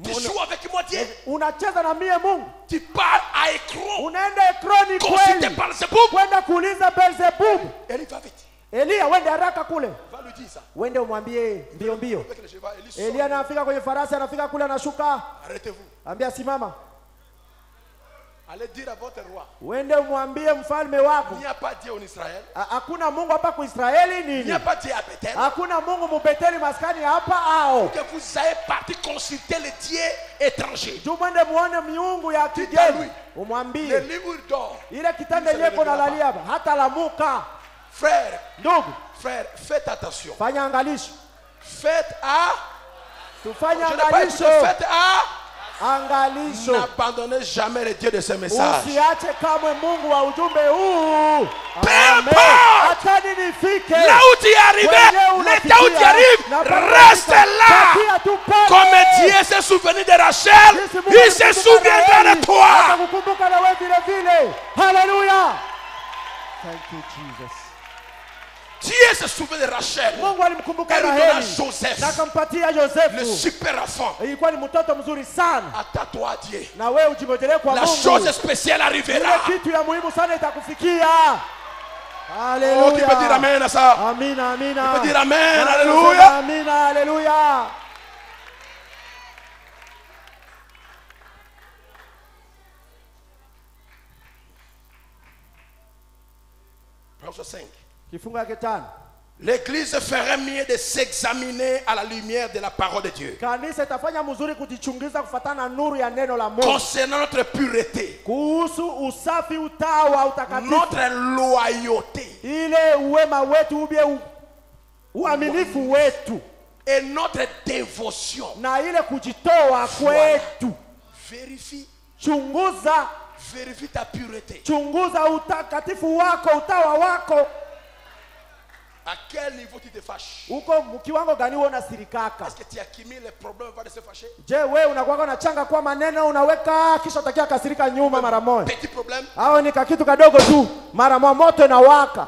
Tu joues avec moi, Dieu. unacheza na mie Mungu. Tu pars à Écron. Unaenda Ekroni Consulté kweli par Zeboub. kwenda kuuliza Beelzebub. Eli va vite. Elia, wende haraka kule, Va lui dire ça. wende umwambie mbio mbio. Avec le cheval, Eli Elia anafika kwenye farasi, anafika kule, anashuka, arrêtez-vous. ambia simama. Allez dire à votre roi. Wende umwambie mfalme wako, Il n'y a pas Dieu en Israël. hakuna Mungu hapa ku Israeli Il n'y nini? a pas Dieu à Bethel. Hakuna Mungu mubeteli maskani hapa ao. Que vous avez parti consulter les dieux étrangers. Tu mwende muone miungu ya lui. kigeni. Le Umwambie livre d'or. ile kitanda yenyewe kuna lalia hapa, hata lamuka. Frère, Ndugu, frère, faites attention. fanya angalisho. Faites à. Tufanye Je n'ai pas écouté, angalisho. faites à. Angalisho. N'abandonnez jamais le Dieu de ce message. Usiache kamwe Mungu wa ujumbe huu. Peu Amen. importe. Hata nifike. Là où tu es arrivé, l'état où tu arrives, reste là. Comme Dieu s'est souvenu de Rachel, il se souviendra de toi. Atakukumbuka na wewe vile vile. Hallelujah. Thank you Jesus. Dieu se souvient de Rachel. Mungu alimkumbuka Elle lui donna Raheli Joseph, na akampatia le Yosefu. super enfant. Ilikuwa ni mtoto mzuri sana. Attends-toi à Dieu. Na wewe ujigojelee kwa La Mungu. chose spéciale arrivera. Ile kitu ya muhimu sana itakufikia. Oh, tu peux dire amen à ça. Amina, amina. Tu peux dire amen, Na alléluia. Amina, alléluia. Verset 5. Kifungu yake 5. L'église ferait mieux de s'examiner à la lumière de la parole de Dieu. Kanisa itafanya mzuri kujichunguza kufuatana na nuru ya neno la Mungu. Concernant notre pureté, Kuhusu usafi, utawa, utakatifu. notre loyauté Ile uwema wetu ubie uaminifu wetu et notre dévotion. na ile kujitoa kwetu. Vérifie, Chunguza, vérifie ta pureté. chunguza utakatifu wako, utawa wako. À quel niveau tu te fâches? Uko mkiwango gani wewe unasirikaka? Est-ce que tu accumules les problèmes avant de se fâcher? Je, wewe unakuwa unachanga kwa maneno unaweka kisha utakia kasirika nyuma mara moja. Petit problème. Hao ni kakitu kadogo tu, mara moja moto inawaka.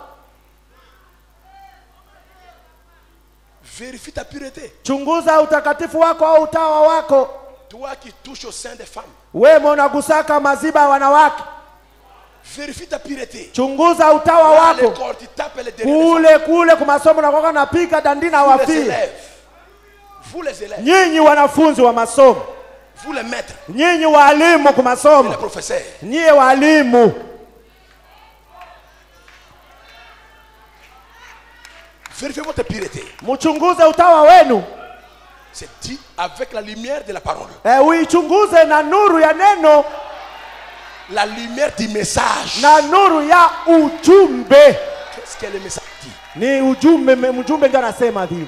Vérifie ta pureté. Chunguza utakatifu wako au utawa wako. Toi qui touches au sein des femmes. Wewe unagusaka maziba ya wanawake. Vérifie ta pureté. Chunguza utawa À wako. l'école, tu tapes les derniers. Kule kwa masomo na kwa napiga dandina Vous les wafie. élèves. Vous les élèves. Nyinyi wanafunzi wa masomo. Vous les maîtres. Nyinyi walimu kwa Les masomo. professeurs. Nyie walimu. Vérifiez votre pureté. Mchunguze utawa wenu. C'est dit avec la lumière de la parole. Uichunguze na nuru ya neno. La lumière du message. Na nuru ya ujumbe. Qu'est-ce que le message dit? Ni ujumbe, mjumbe ndio anasema hivi.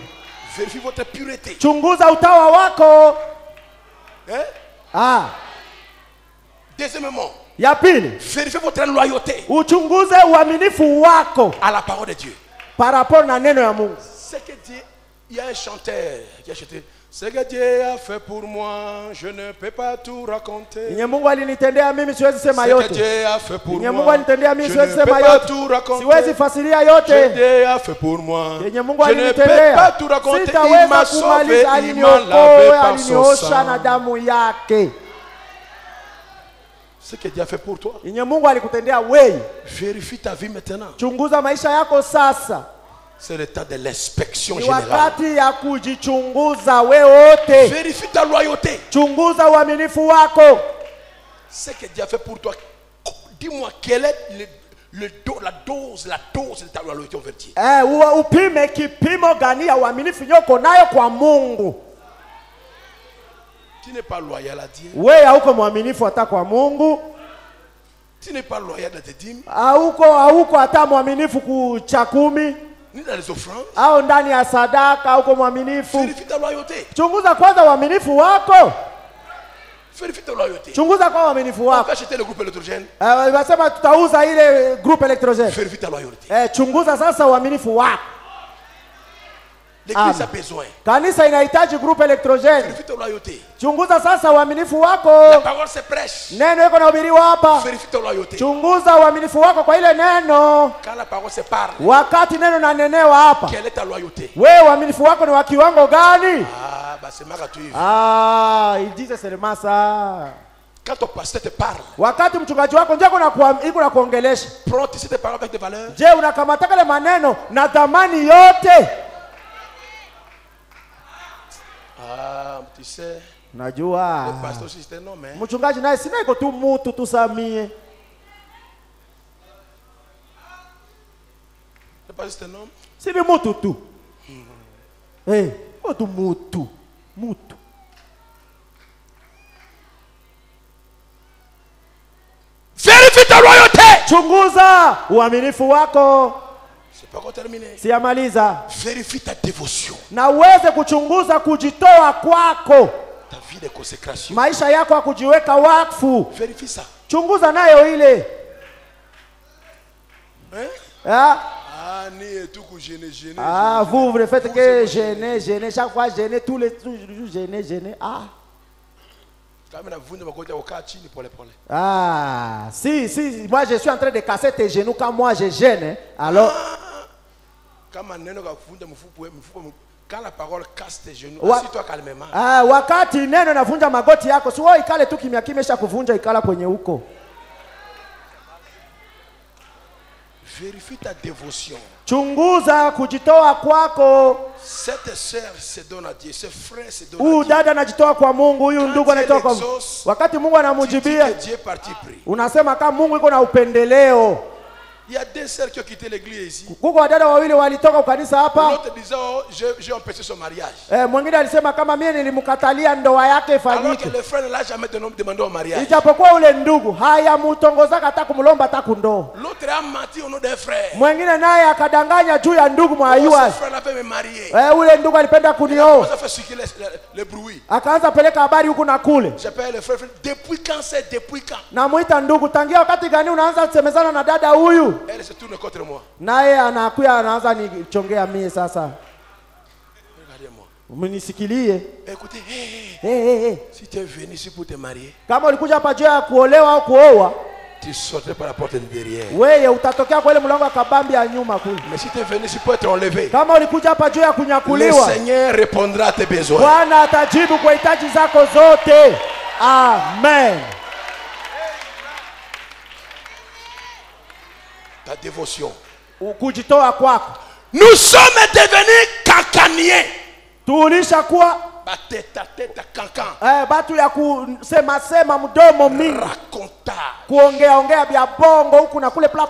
Vérifie votre pureté. Chunguza utawa wako. Hein? Deuxièmement, Ya pili, vérifiez votre loyauté uchunguze uaminifu wako à la parole de Dieu. par rapport na neno ya Mungu. C'est que Dieu, il y a un chanteur qui a chanté. Ce que Dieu a fait pour moi, je ne peux pas tout raconter. Yenye Mungu alinitendea mimi siwezi sema Ce que yote. Dieu a fait pour Yenye moi, Mungu alinitendea mimi je siwezi ne peux sema pas yote. tout raconter. Siwezi fasiria Ce que yote. Dieu a fait pour moi, Yenye Mungu je ne peux alinitendea. pas tout raconter. Il Sitaweza m'a sauvé, kumaliza, il m'a lavé aliniokoa, par son aliniosha na sang. damu yake. Ce que Dieu a fait pour toi, Yenye Mungu alikutendea wewe. vérifie ta vie maintenant. Chunguza maisha yako sasa. C'est le temps de l'inspection Ni générale. wakati ya kujichunguza wewe wote. Vérifie ta loyauté. Chunguza uaminifu wako. Ce que Dieu a fait pour toi, dis-moi quelle est la dose de ta loyauté envers Dieu. Upime kipimo gani ya uaminifu nyoko nayo kwa Mungu. Tu n'es pas loyal à Dieu. Wewe hauko mwaminifu hata kwa Mungu. Tu n'es pas loyal dans tes dîmes. Hauko hata mwaminifu kucha 10. Ni dans les offrandes. Au ndani ya sadaka hauko mwaminifu. Vérifie ta loyauté. Chunguza kwanza uaminifu wako. Vérifie ta loyauté. Chunguza kwa uaminifu On wako. va acheter le groupe électrogène. Wasema tutauza ile group electrogène. Vérifie ta loyauté. Chunguza sasa uaminifu wako. L'église a besoin. Kanisa inahitaji groupe électrogène. Vérifie ta loyauté. Chunguza sasa uaminifu wako. La parole se prêche. Neno iko nahubiriwa hapa. Vérifie ta loyauté. Chunguza uaminifu wako kwa ile neno. Quand la parole se parle, Wakati neno nanenewa hapa. quelle est ta loyauté? Wewe uaminifu wako ni wa kiwango gani? Ah, bah c'est marrant, tu y Il disait seulement ça. Quand ton pasteur te parle, Wakati mchungaji wako nje iko na kuongelesha. prends tes paroles avec des valeurs. Je, unakamata kale maneno na thamani yote? Ah, tu sais, Najua. le pasteur aussi c'est un homme, hein. Mchungaji naye sina iko tu mutu tusamie. Le pasteur c'est un homme. Si ni mutu tu. Mutu mutu. Mutu. Vérifie ta loyauté. Chunguza uaminifu wako. C'est pas encore terminé. Siyamaliza. Vérifie ta dévotion. Na uweze kuchunguza kujitoa kwako. Ta vie de consécration. Maisha yako ya kujiweka wakfu. Vérifie ça. Chunguza nayo ile. Hein? Ah, ni tout que gêner. vous ne faites que gêner. Chaque fois gêner, tous les jours gêner. Ah. Ah, si, moi je suis en train de casser tes genoux quand moi je gêne, alors. Quand la parole casse tes genoux, assis-toi calmement. Ah, wakati neno navunja magoti yako, si wewe ikale tu kimya kimya sha kuvunja ikala kwenye huko. Vérifie ta dévotion. Chunguza kujitoa kwako. Cette sœur se donne à Dieu, ce frère se donne à Dieu. Dada anajitoa kwa Mungu, huyu ndugu anajitoa kwa Mungu. Wakati Mungu anamujibia, unasema kama Mungu iko na upendeleo. Il y a deux sœurs qui ont quitté l'église ici. Kuko wadada wawili walitoka kanisa hapa. L'autre disait j'ai empêché son mariage. Mwingine alisema kama mimi nilimkatalia ndoa yake ifanyike. Alors que le frère ne l'a jamais demandé au mariage. Ijapokuwa ule ndugu hayamutongozaka hata kumlomba hata kundoa. L'autre a menti au nom d'un frère. Mwingine naye akadanganya juu ya ndugu mwayua. Ce frère avait me marié. Ule ndugu alipenda kunioa. Ça fait circuler le bruit. Akaanza peleka habari huku na kule. J'appelle le frère, depuis quand c'est depuis quand? Namuita ndugu, tangia wakati gani unaanza kusemezana na dada huyu? Elle se tourne contre moi. Naye anakuya anaanza nichongea mie sasa. Regardez-moi. Mnisikilie. Écoutez, si tu es venu ici pour te marier, kama ulikuja hapa juu ya kuolewa au kuoa, tu sortais par la porte de derrière. Wewe utatokea kwa ile mlango wa kabambi ya nyuma kule. Mais si tu es venu ici pour être enlevé, kama ulikuja hapa juu ya kunyakuliwa, le Seigneur répondra à tes besoins. Bwana atajibu kwa hitaji zako zote. Amen. Ta dévotion. Kujitoa kwako. Nous sommes devenus cancaniens. Tulisha kuwa bateta cancan. Batu ya kusema mdomo mingi. Raconta. Kuongea vya bongo huku na kule pla.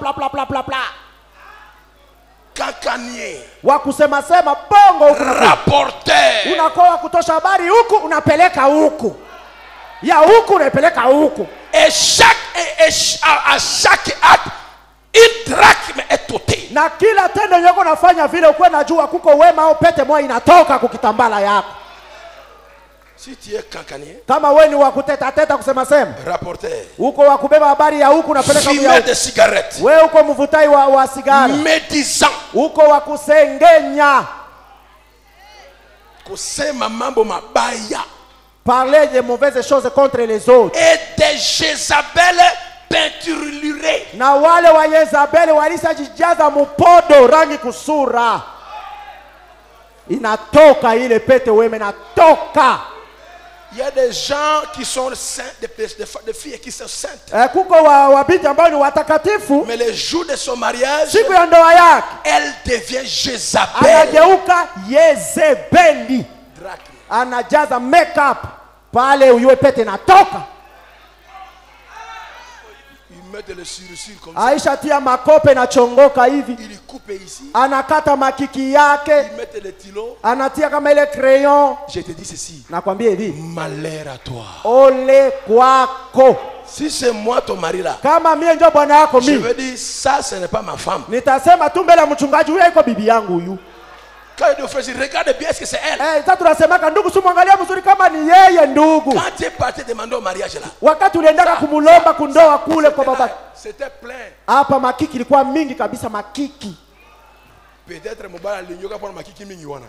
Cancanier. Wa kusema bongo huku na kule. Rapporteur. Unakoa kutosha habari huku unapeleka huku. Ya huku unapeleka huku. Et à chaque acte, une drachme est ôtée. Na kila tendo yako nafanya vile ukwe najua kuko wema au pete moja inatoka kukitambala yako. Si tu es cancanier, kama wewe ni wa kuteta kusema rapporteur, uko wa kubeba habari ya huku unapeleka huku. Fumeur de cigarette, wewe uko mvutai wa sigara. Médisant, uko wa kusengenya, kusema mambo mabaya, parler de mauvaises choses contre les autres. Et des Jézabel peinturlurés. Na wale wa Yezabeli walisajijaza mupodo rangi kusura. Inatoka ile pete weme natoka. Il y a des gens qui sont saints, des filles qui sont saintes. Kuko wabiti ambao ni watakatifu. Mais le jour de son mariage, siku ya ndoa yake, elle devient Jézabel. Anageuka Yezebeli. Anajaza makeup pale uyue pete natoka. Il met le sourcil comme ça. Aisha tia makope na chongoka hivi. Il coupe ici. Anakata makiki yake. Il met le stylo. Anatia kama ile crayon. Je te dis ceci. Nakwambia hivi. Malheur à toi. Ole kwako. Si c'est moi ton mari là. Kama mie ndio bwana yako mimi. Je veux dire ça ce n'est pas ma femme. Nitasema tu mbele mchungaji huyu iko bibi yangu huyu. Quand il offre, regarde bien est-ce que c'est elle. Sasa tunasema ndugu simwangalia mzuri kama ni yeye ndugu. Quand tu es parti demander au mariage là. Wakati uliendaka kumulomba kundoa kule kwa baba. C'était plein. Hapa makiki ilikuwa mingi kabisa makiki. Peut-être mobala linyoka pour makiki mingi wana.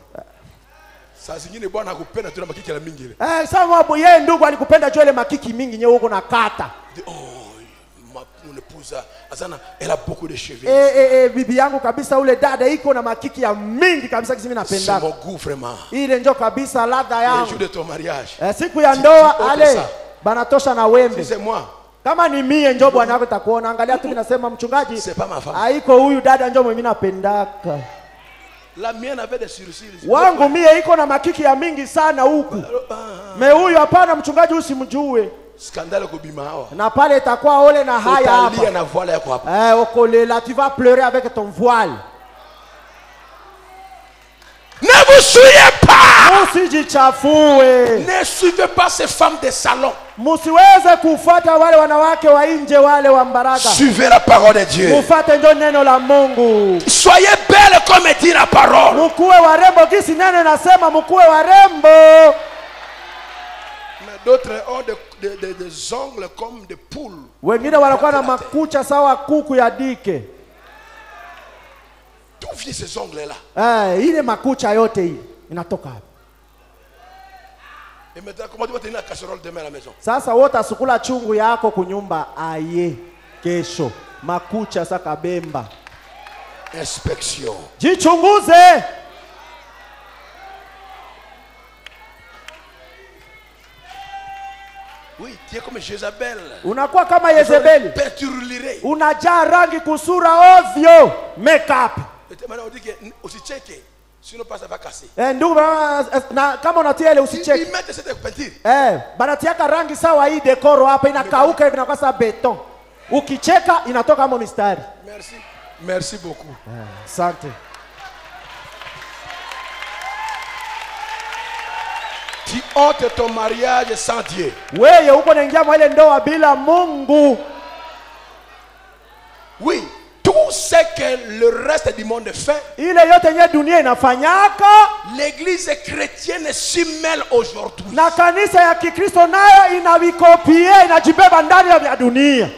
Saa zingine bwana akupenda tu na makiki la mingi ile. Sawa yeye ndugu alikupenda juu ile makiki mingi nyewe uko na kata. Mon épouse Azana, elle a beaucoup de cheveux. Bibi yangu kabisa ule dada iko na makiki ya mingi kabisa kisi mimi napenda. C'est mon goût vraiment. Ile ndio kabisa ladha yangu. Le jour de ton mariage. Siku ya ndoa ale banatosha na wembe. Si c'est moi. Kama ni mie njoo bwana wako takuona. Angalia tu ninasema mchungaji. C'est pas ma femme. Haiko huyu dada njoo mimi napendaka. La mienne avait des sourcils. Wangu mie iko na makiki ya mingi sana huku. Me huyu hapana mchungaji usimjue. Scandale kobima hawa. Na pale itakuwa ole na haya hapa. Utalia na voile yako hapa. Okolela, tu vas pleurer avec ton voile. Ne vous souillez pas. Usijichafue. Ne suivez pas ces femmes de salon. Musiweze kufuata wale wanawake wa nje wale wa mbaraka. Suivez la parole de Dieu. Mufuate ndio neno la Mungu. Soyez belle comme dit la parole. Mukuwe warembo kisi neno nasema mukuwe warembo. Mais d'autres ont des ongles comme des poules. Wengine wanakuwa na makucha sawa kuku ya dike. D'où viennent ces ongles là? Ile makucha yote hii inatoka hapa. Et maintenant, comment tu vas tenir la casserole demain à la maison? Sasa wote asukula chungu yako kunyumba aye kesho. Makucha saka bemba. Inspection. Jichunguze. Oui, tu es comme Jézabel. Unakuwa kama Yezebeli. Unajaa rangi kusura ovyo. Makeup. Et maintenant on dit que aussi checker. Sinon pas ça va casser. Ndugu na kama unatia ile usicheke. Ils mettent cette peinture. Banatiaka rangi sawa hii dekoro hapa inakauka hivi inakuwa sawa beton. Ukicheka inatoka kama mistari. Merci. Merci beaucoup. Asante. Tu ôtes ton mariage sans Dieu. Wewe uko naingia mwa ile ndoa bila Mungu. Oui, tout ce que le reste du monde fait. Ile yote yenye dunia inafanyaka. L'église chrétienne s'y mêle aujourd'hui. Na kanisa ya Kikristo nayo inavikopie inajibeba ndani ya dunia.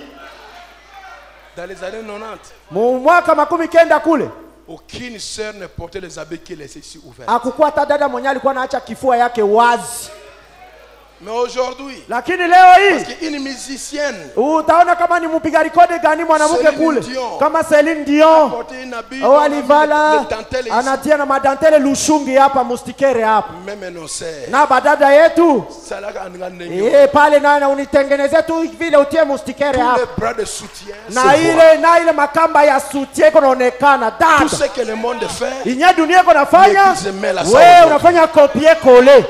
Dans les années 90. Mwaka 90 kule. Aucune sœur ne portait les habits qui laissaient ici ouverts. Hakukuwa hata dada mwenye alikuwa anaacha kifua yake wazi. Mais aujourd'hui, lakini leo hii parce qu'une musicienne, utaona kama ni mpiga rekodi gani mwanamke kule kama Celine Dion au alivala anatia na madantele lushungi hapa mustikere hapa na badada yetu pale na unitengenezea tu vile utie mustikere hapa na ile makamba ya soutien kunaonekana dada tout ce que le monde fait inya dunia iko nafanya wewe unafanya copier coller.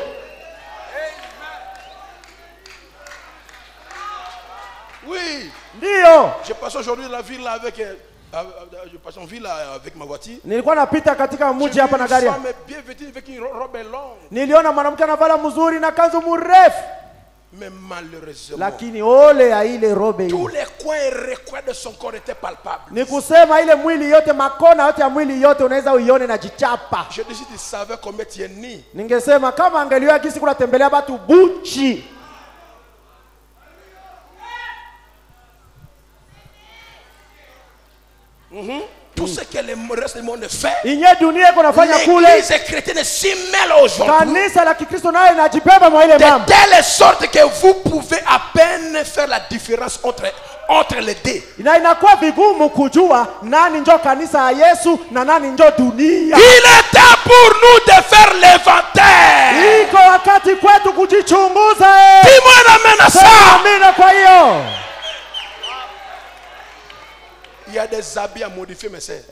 Oui. Ndio. Je passe aujourd'hui la ville avec je passe en ville avec ma voiture. Nilikuwa napita katika mji hapa na gari. Bien vêtue avec une robe longue. Niliona mwanamke anavala mzuri na kanzu mrefu. Mais malheureusement. Lakini ole ya ile robe tous les coins et recoins de son corps étaient palpables. Ni kusema ile mwili yote makona yote ya mwili yote unaweza uione na jichapa. Je dis tu savais combien tu es ni. Ningesema kama angeliwa kisi kuna tembelea watu buchi. Tout ce que le reste du monde fait, l'église chrétienne s'y mêle aujourd'hui. De telle sorte que vous pouvez à peine faire la différence entre les deux. Il est temps pour nous de faire l'inventaire. Dis-moi ramène ça. Il y a des habits à modifier, mes sœurs.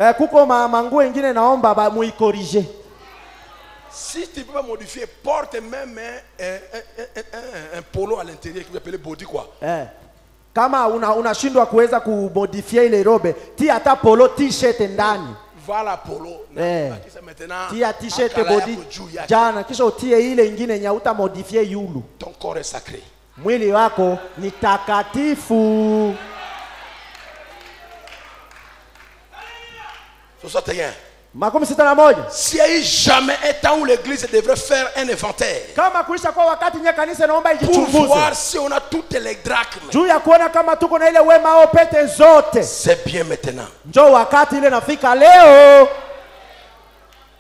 Si tu ne peux pas modifier, porte même un polo à l'intérieur qui s'appelle body quoi. Kama unashindwa kuweza kumodifia ile robe, tia hata polo t-shirt ndani. Vala polo. Tia t-shirt body jana kisha utie ile nyingine nya utamodifie yulu. Ton corps est sacré. Mwili wako ni takatifu. S'il y a eu jamais un temps où l'église devrait faire un inventaire pour voir si on a toutes les drachmes, c'est bien maintenant.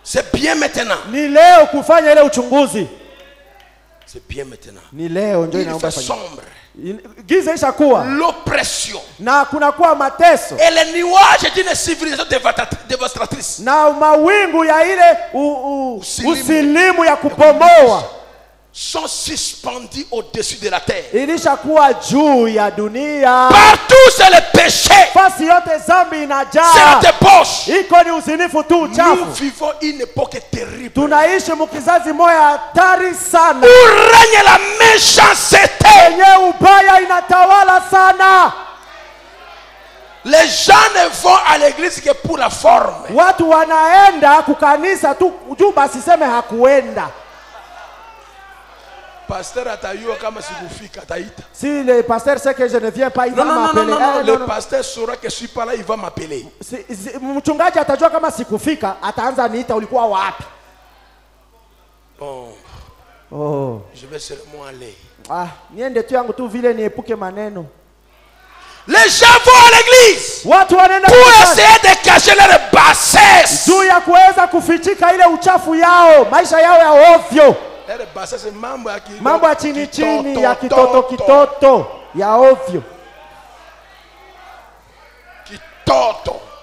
C'est bien maintenant. Ni leo kufanya ile uchunguzi. C'est bien maintenant. Ni leo ndio Il inaomba fait fanya. sombre. Giza ishakuwa. L'oppression. Na kunakuwa mateso. Et les nuages d'une civilisation dévastatrice. Na mawingu ya ile usilimu ya kupomoa sont suspendus au-dessus de la terre. Ilishakuwa juu ya dunia. Partout c'est le péché. Fasi yote zambi inajaa. C'est la débauche. Iko ni uzinifu tu uchafu. Nous vivons une époque terrible. Tunaishi mkizazi moya hatari sana. Où règne la méchanceté. Yenye ubaya inatawala sana. Les gens ne vont à l'église que pour la forme. Watu wanaenda kukanisa tu juu basi seme hakuenda. Pasteur atayua kama sikufika ataita. Si le pasteur sait que je ne viens pas, il va m'appeler. Non, le pasteur saura que je suis pas là, il va m'appeler. Mchungaji atajua kama sikufika, ataanza niita ulikuwa wapi. Bon. Oh. Je vais seulement aller. Ah, niende tu yangu tu vile niepuke maneno. Les gens vont à l'église pour essayer de cacher leur bassesse. Juu ya kuweza kufichika ile uchafu yao, maisha yao ya ovyo. Mambo ya chini chini ya kitoto ya ovyo.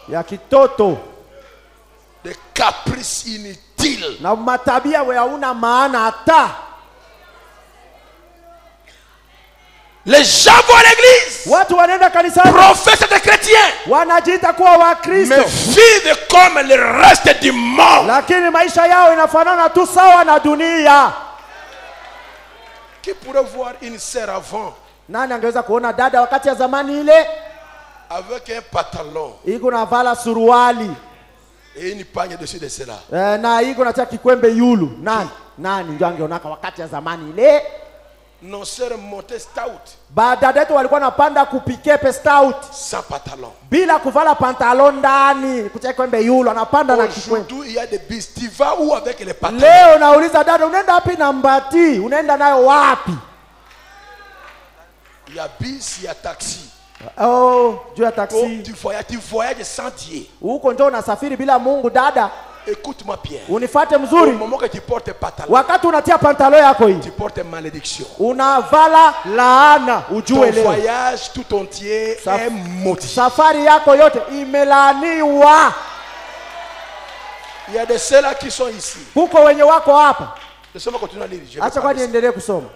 Ya kitoto. Des caprices inutiles. Na matabia hauna maana hata. Les gens vont à l'église. Watu wanaenda kanisani. Professent des chrétiens. Wanajiita kuwa Wakristo. Mais vivent comme le reste du monde. Lakini maisha yao inafanana tu sawa na dunia. Qui pourrait voir une sœur avant? Nani angeweza kuona dada wakati ya zamani ile? Avec un pantalon. Iko na vala suruali. Et une pagne dessus de cela. Na iko na kikwembe yulu. Nani ndio angeonaka wakati ya zamani ile? Non sœur montait stout. Dada yetu walikuwa napanda kupikepe stout. Sans pantalon. Bila kuvala pantalon ndani, kutia kwembe yulu anapanda na kikwembe. Aujourd'hui il y a des bis. Tu vas où avec les pantalons? Leo nauliza dada unaenda wapi na mbati? Unaenda nayo wapi? Il y a bis, il y a taxi. Oh, juu ya taxi. Oh, tu voyages sans Dieu. Huko ndio unasafiri bila Mungu dada. Écoute-moi bien. Unifate mzuri. Au moment que tu portes pantalon. Wakati unatia pantalon yako hii. Tu portes malédiction. Unavala laana ujue leo. Ton voyage tout entier est maudit. Safari yako yote imelaaniwa. Il y a des ceux-là qui sont ici. Huko wenye wako hapa. Laisse-moi continuer à lire. Acha kwa niendelee kusoma.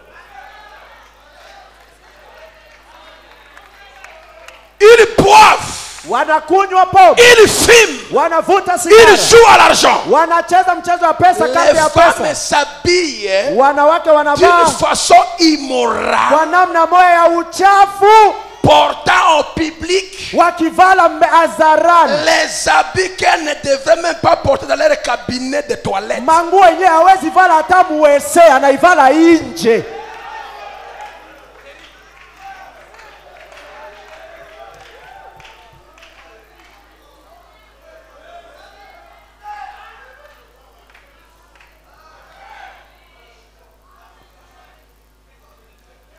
Ils boivent. Wanakunywa pombe. Ils fument. Wanavuta sigara. Ils jouent à l'argent. Wanacheza mchezo wa pesa kati ya pesa. Les femmes s'habillent. Wanawake wanavaa d'une façon immorale. Kwa namna moja ya uchafu. Portant au public. Wakivala hadharani. Les habits qu'elles ne devraient même pas porter dans leur cabinet de toilette. Manguo yenyewe hawezi vala hata muwese, anaivala nje.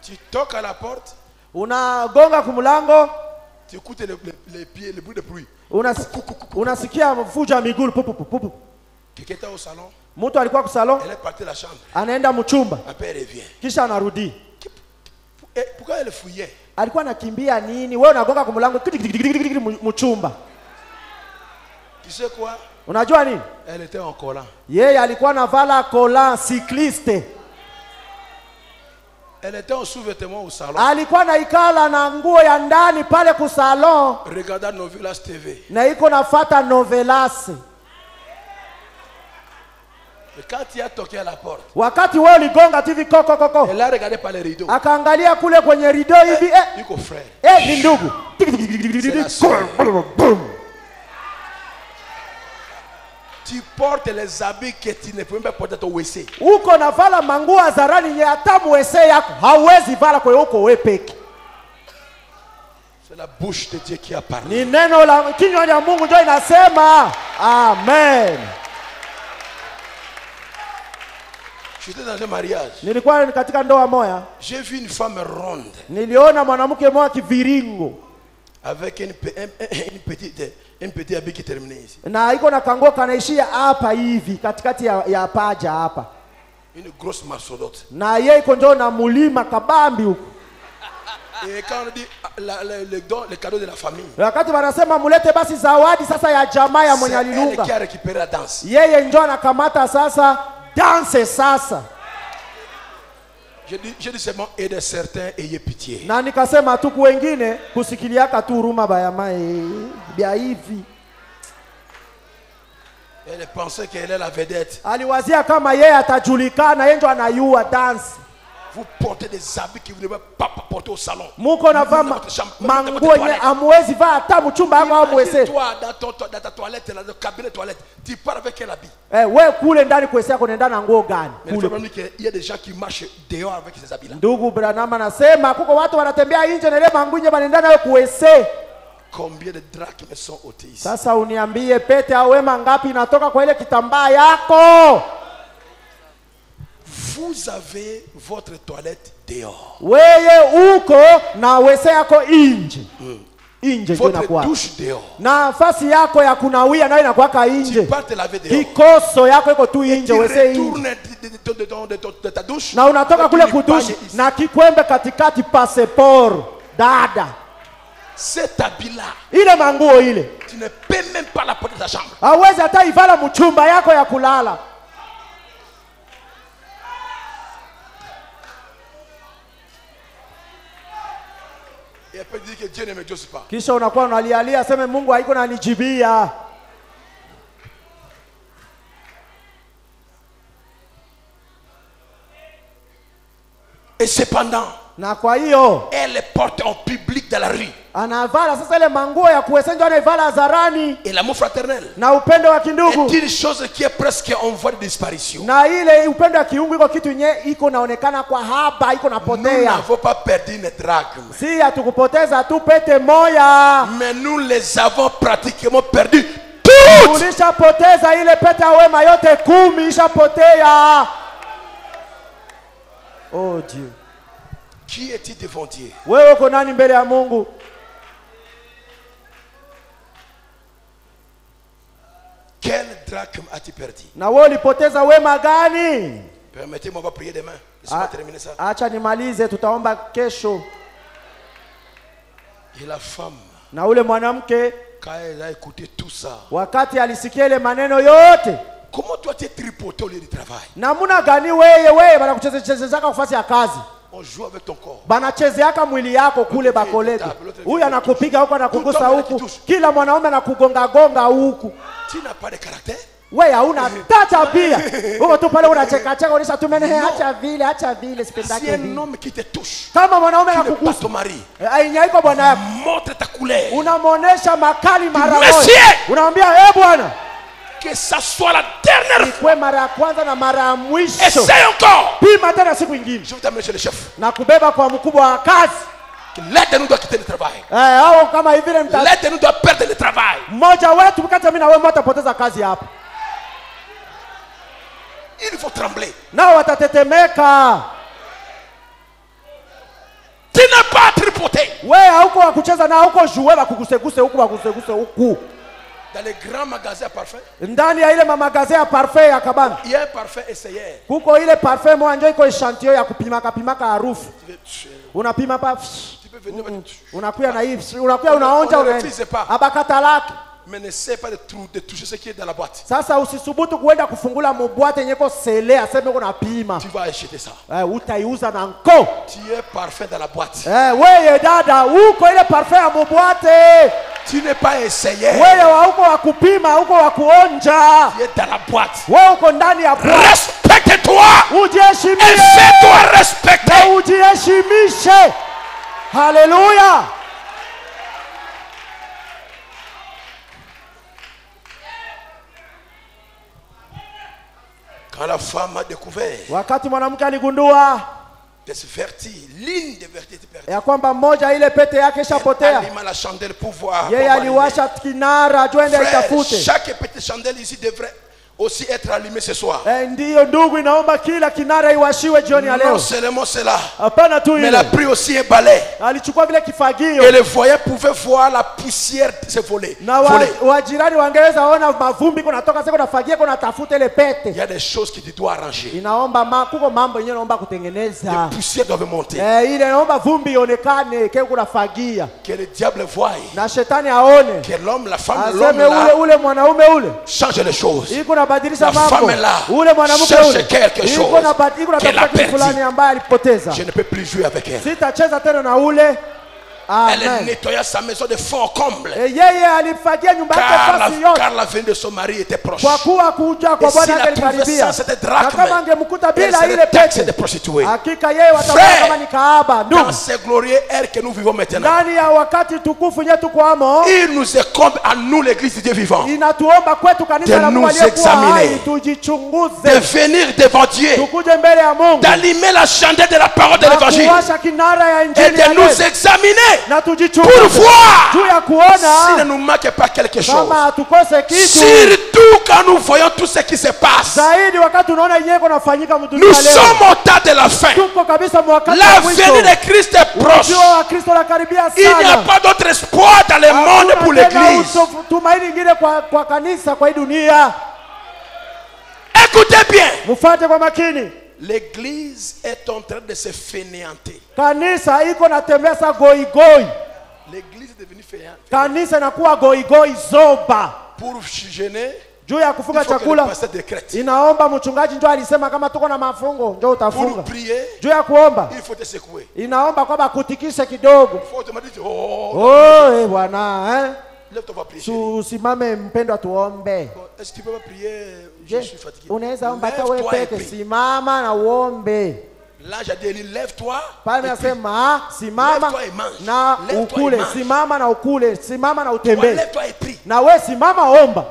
Tu toques à la porte. Unagonga kumulango. Tu écoutes les pieds, le bruit de bruit. Unasikia mfuja miguu pupu. Quelqu'un était au salon. Mtu alikuwa kwa salon. Elle est partie de la chambre. Anaenda mchumba. Après elle revient. Kisha anarudi. Pourquoi elle fouillait? Alikuwa anakimbia nini? Wewe unagonga kumulango mchumba. Tu sais quoi? Unajua nini? Elle était en collant. Yeye alikuwa anavala collant cycliste. Elle était en sous-vêtements au salon. Alikuwa naikala na nguo ya ndani pale ku salon. Regarda Novelas TV. Na iko nafuata Novelas. Et quand il a toqué à la porte. Wakati wewe uligonga TV koko. Elle a regardé par les rideaux. Akaangalia kule kwenye rideau hivi Yuko frère. Ni ndugu. Tu portes les habits que tu ne peux même pas porter ton WC. Uko navala manguo hadharani nye hata WC yako hauwezi vala kwa uko wewe peke. C'est la bouche de Dieu qui a parlé. Ni neno la kinywa cha Mungu ndio inasema. Amen. J'étais dans un mariage. Nilikuwa katika ndoa moja. J'ai vu une femme ronde. Niliona mwanamke mmoja kiviringo. Avec une petite habit qui termine ici. Na iko na kanguo kanaishia hapa hivi katikati ya paja hapa. Une grosse mastodonte. Na yeye iko ndio na mulima kabambi huko. Et quand on dit le cadeau de la famille, wakati wanasema mulete basi zawadi sasa ya jamaa ya mwenye alilunga, c'est elle qui a récupéré la danse. Yeye ndio anakamata sasa danse sasa. Je dis seulement et de certains ayez pitié. Na nikasema tu kwa wengine kusikiliaka tu huruma bayamae bia hivi. Elle pensait qu'elle est la vedette. Aliwazia kama yeye atajulikana, yeye ndio anayua dance. Vous portez des habits que vous ne pouvez pas porter au salon. Muko na vama manguo yenye amwezi vaa hata mchumba wako au mwese. Toi dans ta toilette, dans le cabinet de toilette, tu pars avec quel habit? Wewe kule ndani kwesi yako unaenda na nguo gani? Il y a des gens qui marchent dehors avec ces habits là. Ndugu Branham anasema kuko watu wanatembea nje na ile manguo wanaenda nayo kwese. Combien de drachmes sont ôtés ici? Sasa uniambie pete au wema ngapi inatoka kwa ile kitambaa yako? Vous avez votre toilette dehors. Wewe uko na wese yako nje. Nje ndio votre inakuwa. douche dehors. Nafasi yako ya kunawia nayo inakuwa nje. Tu pars te laver dehors. Kikoso yako iko tu nje, wese nje. De ta douche. Na unatoka kule kudushi na kikwembe katikati passport dada. Cet habit-là, ile manguo ile, tu ne peux même pas la porter dans ta chambre. Hawezi hata ivala mchumba yako ya kulala. Et elle peut dire que Dieu ne me exauce pas. Kisha unakuwa unalialia aseme Mungu haiko ananijibia. Et cependant, na kwa hiyo elle les porte en public dans la rue. Anavala sasa ile manguo ya kuesenja anaivala hadharani. Et l'amour fraternel Na upendo wa kindugu est une chose qui est presque en voie de disparition. Na ile upendo wa kiungu iko kitu nye iko naonekana kwa haba, iko napotea. Nous n'avons pas perdu une drachme. Si hatukupoteza tu pete moya. Mais nous les avons pratiquement perdu toutes. Ulishapoteza ile pete wema yote 10 ishapotea. Oh Dieu. Qui est-il devant Dieu? Wewe uko nani mbele ya Mungu? Quel drachme as-tu perdu? Na wewe ulipoteza wema gani? Permettez-moi de prier demain. Laissez-moi terminer ça. Acha nimalize, tutaomba kesho. Et la femme, na ule mwanamke quand elle a écouté tout ça, wakati alisikia ile maneno yote, comment toi tu es tripoté au lieu du travail? namuna gani wewe banakuchezea kufasi ya kazi? On joue avec ton corps. Banachezeaka mwili yako kule bakolete. Huyu anakupiga huko anakugusa huku. Kila mwanaume anakugonga gonga huku. Tu n'as pas de caractère. Wewe hauna tabia. Uko tu pale unacheka cheka unisha tumene acha vile sipendake. Si un homme qui te touche, kama mwanaume anakugusa ton mari, ainyaiko bwana yako, montre ta couleur. Unamuonesha makali mara moja. Unamwambia bwana, que ça soit la dernière fois. Kwa mara ya kwanza na mara ya mwisho. Essaye encore. Pima tena siku nyingine. Je vais t'amener chez le chef. Na kubeba kwa mkubwa wa kazi. L'un de nous doit quitter le travail. Au kama hivi l'un de nous doit perdre le travail. Mmoja wetu mkata mimi na wewe mtapoteza kazi hapa. Il faut trembler. Nao watatetemeka. Tu n'as pas tripoté. Wewe hauko wa kucheza na hauko jouer ba kuguseguse huku ba kuguseguse huku. Dans les grands magasins à parfum, ndani ya ile mamagazin ya parfum ya kabana, il y a un parfum essayeur. Kuko ile parfum moja ndio iko echantillon ya kupimaka harufu. Unapima pa. Unakuya na hivi, unakuya unaonja unaenda. Abakatalaki. Mais n'essaie pas de toucher ce qui est dans la boîte. Sasa usisubutu kuenda kufungula mboîte yenye ko sele aseme uko napima. Tu vas acheter ça. Utaiuza na nko. Tu es parfum dans la boîte. Wewe dada, uko ile parfum ya mboîte. Tu n'es pas essayé. Wewe uko wa kupima, uko wa kuonja. Tu es dans la boîte. Wewe uko ndani ya boîte. Respecte-toi. Ujiheshimishe. Et fais-toi respecter. Na ujiheshimishe. Hallelujah. Quand la femme a découvert, wakati mwanamke aligundua l'une des vertus était perdue, ya kwamba mmoja ile pete yake ishapotea, alluma la chandelle pour voir. Yeye aliwasha kinara twende itafute. Chaque petite chandelle ici devrait aussi être allumé ce soir. Ndiyo ndugu, inaomba kila kinara iwashiwe jioni ya leo. Non seulement cela, mais elle a pris aussi un balai. Alichukua vile kifagio. Et les voyants pouvaient voir la poussière se voler. Na wajirani wangeweza ona mavumbi kunatoka sasa kunafagia kunatafuta ile pete. Il y a des choses qui tu dois arranger. Inaomba kuko mambo yenyewe naomba kutengeneza. Les poussières doivent monter. Ile inaomba vumbi ionekane kile kunafagia. Que le diable voie. Na shetani aone. Que l'homme, la femme, l'homme là. Ule mwanaume ule. Change les choses. La femme est là. Cherche quelque chose. Je ne peux plus jouer avec elle. Elle nettoya sa maison de fond en comble. Car la venue de son mari était proche. Et s'il a trouvé ça, c'était drachme. Elle serait taxée de prostituée. Frère, dans ces glorieux airs que nous vivons maintenant, il nous incombe à nous, l'église de Dieu vivant, de nous examiner, de venir devant Dieu, d'allumer la chandelle de la parole de l'évangile et de nous examiner pour voir s'il ne nous manque pas quelque chose. Surtout quand nous voyons tout ce qui se passe. Nous sommes au temps de la fin. La venue de Christ est proche. Il n'y a pas d'autre espoir dans le monde pour l'église. Écoutez bien. L'église est en train de se fainéanter. L'église est devenue fainéante. Pour gêner, juu ya kufunga chakula inaomba mchungaji ndio alisema kama tuko na mafungo ndio utafunga. Juu ya kuomba inaomba kwamba kutikise kidogo. Bwana usimame mpendwa tuombe. Est-ce que tu peux prier? Je suis fatigué. Unaweza omba hata wewe peke, simama na uombe. Là j'ai dit lève-toi. Pale nasema simama na ukule, simama na ukule, simama na utembee. Na wewe simama omba.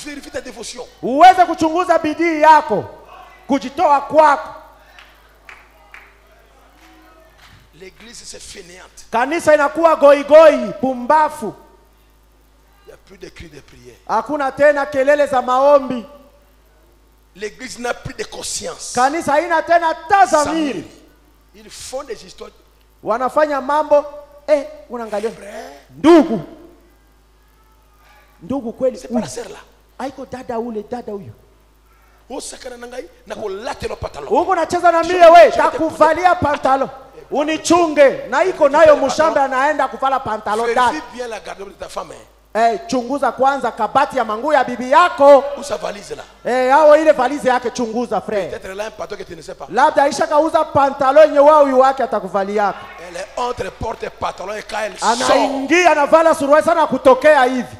Vérifie ta dévotion. Uweze kuchunguza bidii yako, kujitoa kwako. L'église c'est fainéante. Kanisa inakuwa goigoi, pumbafu. Il n'y a plus de cris de prière. Hakuna tena kelele za maombi. L'église n'a plus de conscience. Kanisa haina tena tazamiri. Ils font des histoires. Wanafanya mambo unaangalia. Ndugu kweli. C'est pas la sœur là. Haiko dada ule, dada huyo. Osakana nangai na kulatelo pantalon. Uko nacheza na mie wewe, takuvalia pantalon. Unichunge na iko nayo mshamba anaenda kuvala pantalon dada. Vérifie bien la garde-robe de ta femme. Chunguza kwanza kabati ya manguo ya bibi yako. Usa valise là. Hao ile valise yake chunguza frère. Peut-être là un pantalon que tu ne sais pas. Labda Aisha kauza pantalon yenye wao wake atakuvalia. Elle est entre porte pantalon et quand elle sort. Anaingia anavala suruali sana kutokea hivi.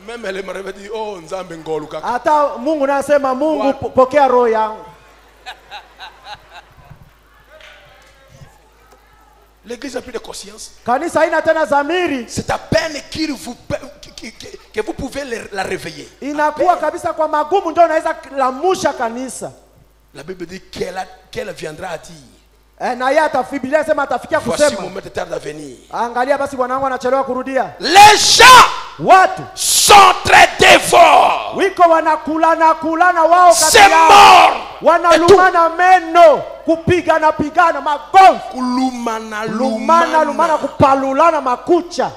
Même elle me dit oh nzambe ngolu kaka. Hata Mungu nasema Mungu pokea roho yangu. L'église n'a plus de conscience. Kanisa haina tena zamiri. C'est à peine que vous pouvez la réveiller. Inakuwa kabisa kwa magumu ndio unaweza lamusha kanisa. La Bible dit qu'elle viendra à dire. Na yeye Biblia sema atafikia kusema. Voici mon maître tarde à venir. Angalia basi bwanangu anachelewa kurudia. Les gens watu sont très dévots. Wiko wanakulana wao kati yao. C'est mort. Wanalumana meno, kupigana magomvi. Lumana kupalulana makucha.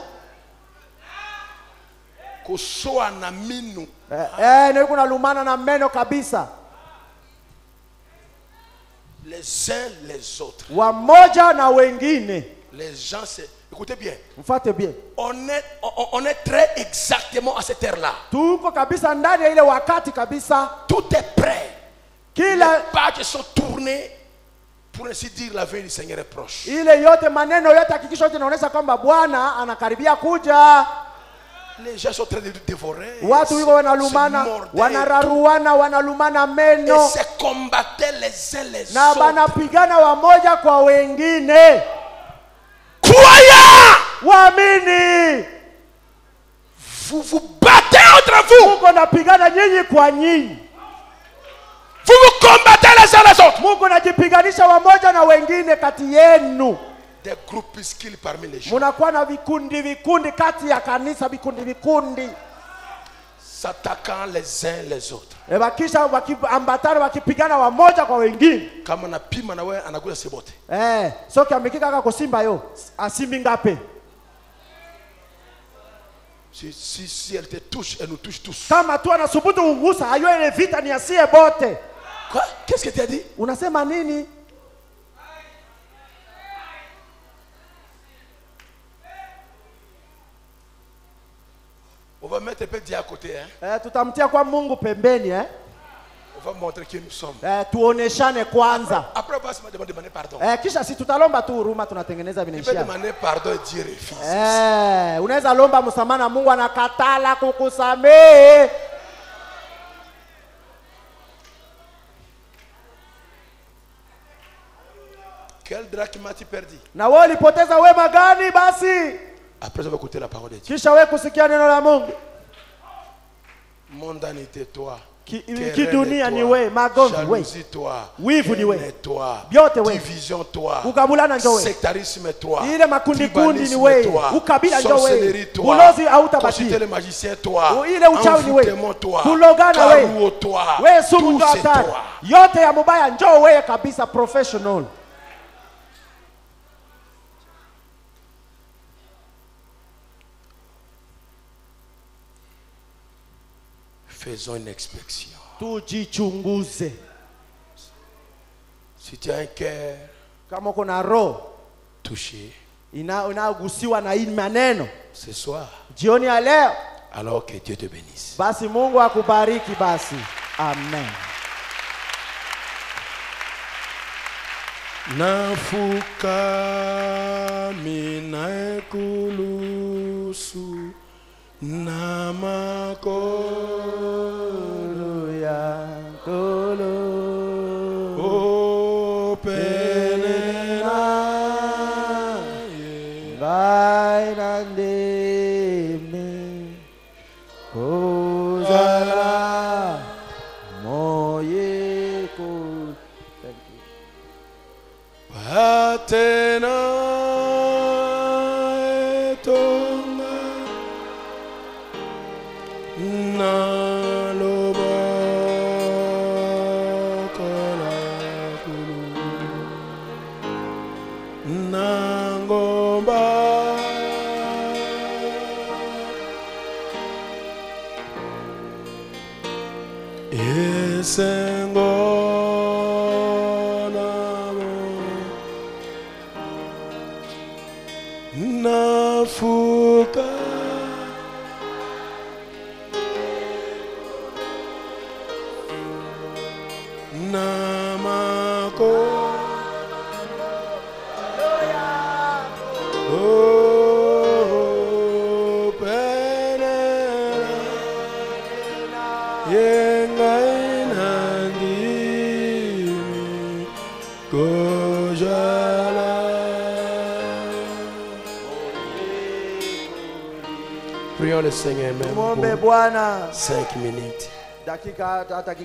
Kusoa na minu. Na kuna lumana na meno kabisa. Les uns les autres. Wamoja na wengine. Les gens c'est écoutez bien. Mfate bien. On est très exactement à cette heure-là. Tuko kabisa ndani ya ile wakati kabisa. Tout est prêt. Les pages sont tournées pour ainsi dire la venue du Seigneur est proche. Ile yote maneno yote hakikisho yote inaonyesha kwamba Bwana anakaribia kuja. Les gens sont en train de dévorer. Watu wiko wanalumana, wanararuana, wanalumana meno. Et se combattaient les uns les autres. Na banapigana wamoja kwa wengine. Croyants! Waamini! Vous vous battez entre vous. Mungu anapigana nyinyi kwa nyinyi. Vous vous combattez les uns les autres. Mungu anajipiganisha wamoja na wengine kati yenu. Des groupuscules parmi les gens. Munakuwa na vikundi kati ya kanisa, vikundi. s'attaquant les uns les autres. Kisha wakiambatana wakipigana wamoja kwa wengine. Kama na pima na wewe anakuja sebote. Soki amekika kaka kusimba yo, asimbi ngape. Si elle te touche, elle nous touche tous. Kama tu anasubutu kugusa, hayo ile vita ni asie bote. Quoi? Qu'est-ce que tu as dit? Unasema nini? On va mettre un peu Dieu à côté, hein. Tutamtia kwa Mungu pembeni, hein. On va montrer qui nous sommes. Tuoneshane kwanza. Après basi demander pardon. Kisha si tutalomba tu huruma, tunatengeneza vinaishia. vinaishia. Tu peux demander pardon et Dieu refuse. Unaweza lomba msamaha na Mungu anakatala kukusamehe. Quel drachme as-tu perdu? Na wewe ulipoteza wema gani basi? Après avoir écouté la parole de Dieu. Kisha wewe kusikia neno la Mungu. Mondanité toi. Kidunia ni wewe, magomvi wewe. Jalousie toi. Wivu ni wewe. Toi. Vyote wewe. Division toi. Ukabulana ndio wewe. Sectarisme toi. Ile makundi kundi ni wewe. Ukabila ndio wewe. Ulozi hautabaki. Consulter le magicien toi. Ile uchawi ni wewe. Kulogana wewe. Wewe sumu ndo hatari. Yote ya mubaya njoo wewe kabisa, professional. Faisons une inspection. Tujichunguze. Si tu as un cœur kama uko na roho touché, inagusiwa na hii maneno ce soir, jioni ya leo, alors que Dieu te bénisse. Basi Mungu akubariki basi. Amen. Nafuka mina kulusu na makolo ya kolo o penena baina ndeme kozala moye ko. Thank you. Patena etonga naloba kalakulu nangomba esengo nafuka namako oh penena yengai nandimi kojala. Prions le Seigneur même pour 5 minutes. Dakika 5.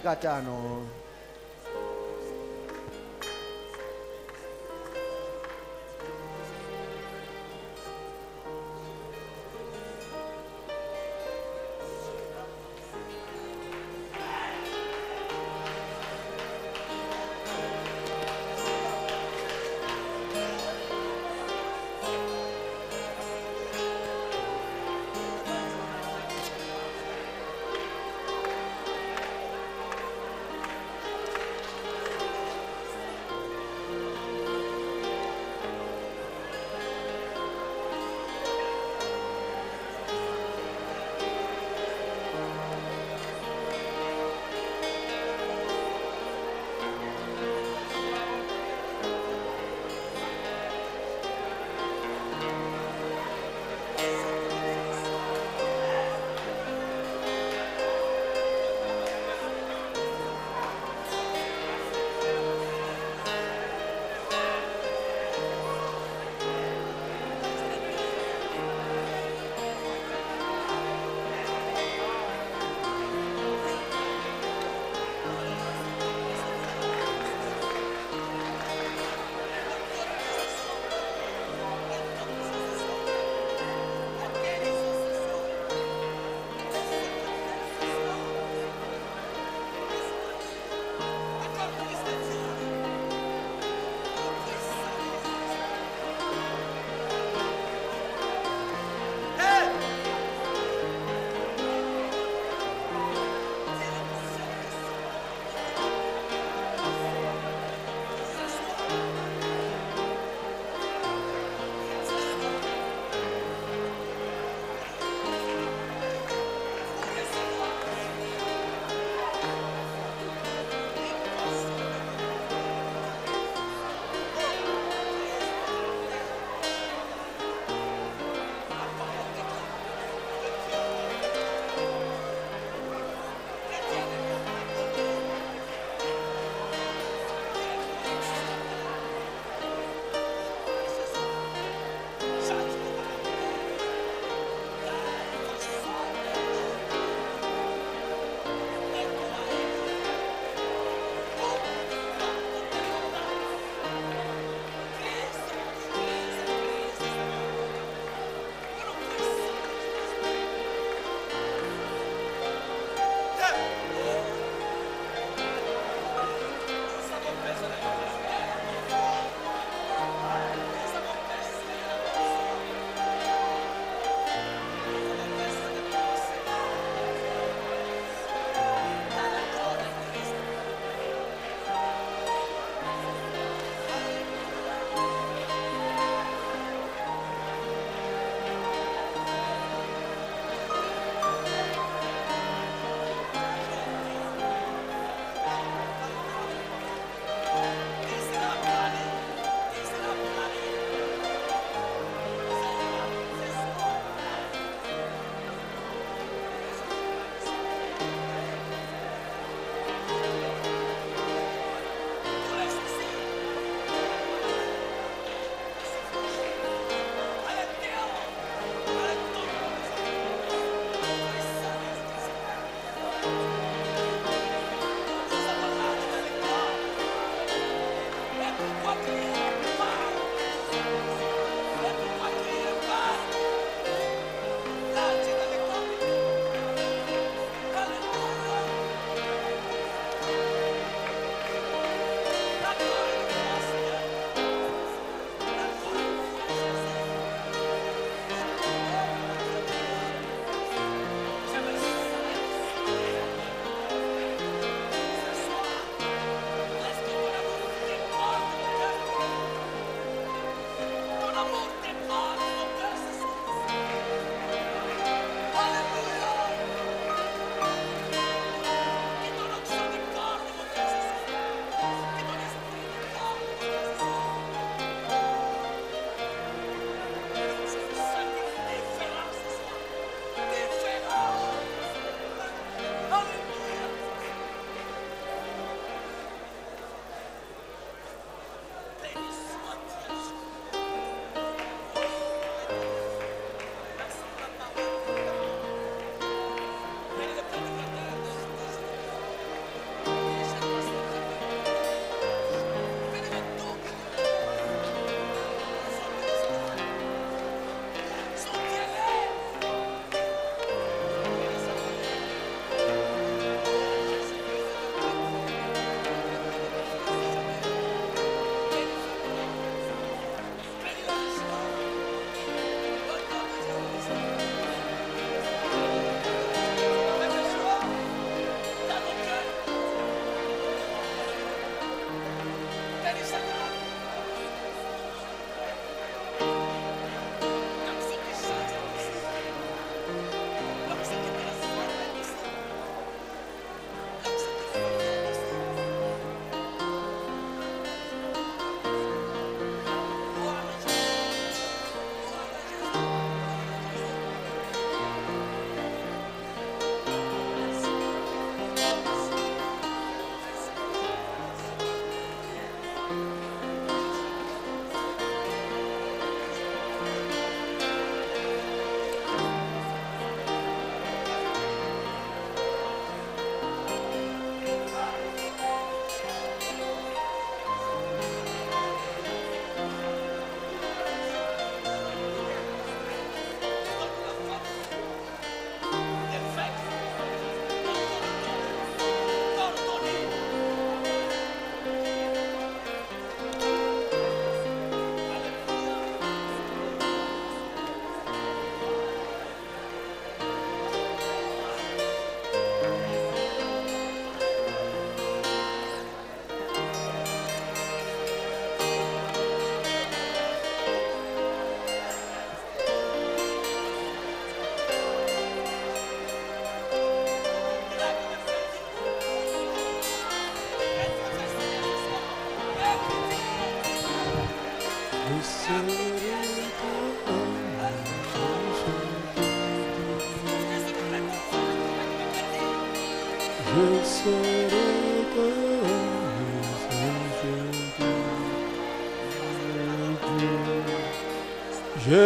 Je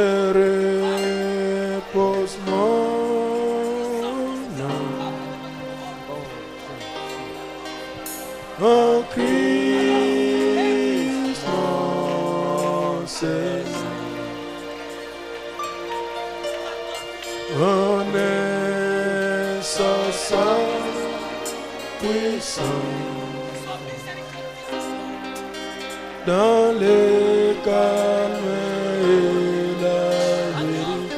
repose mon âme en Christ mon Seigneur. En sa puissance dans les calmes et la vérité.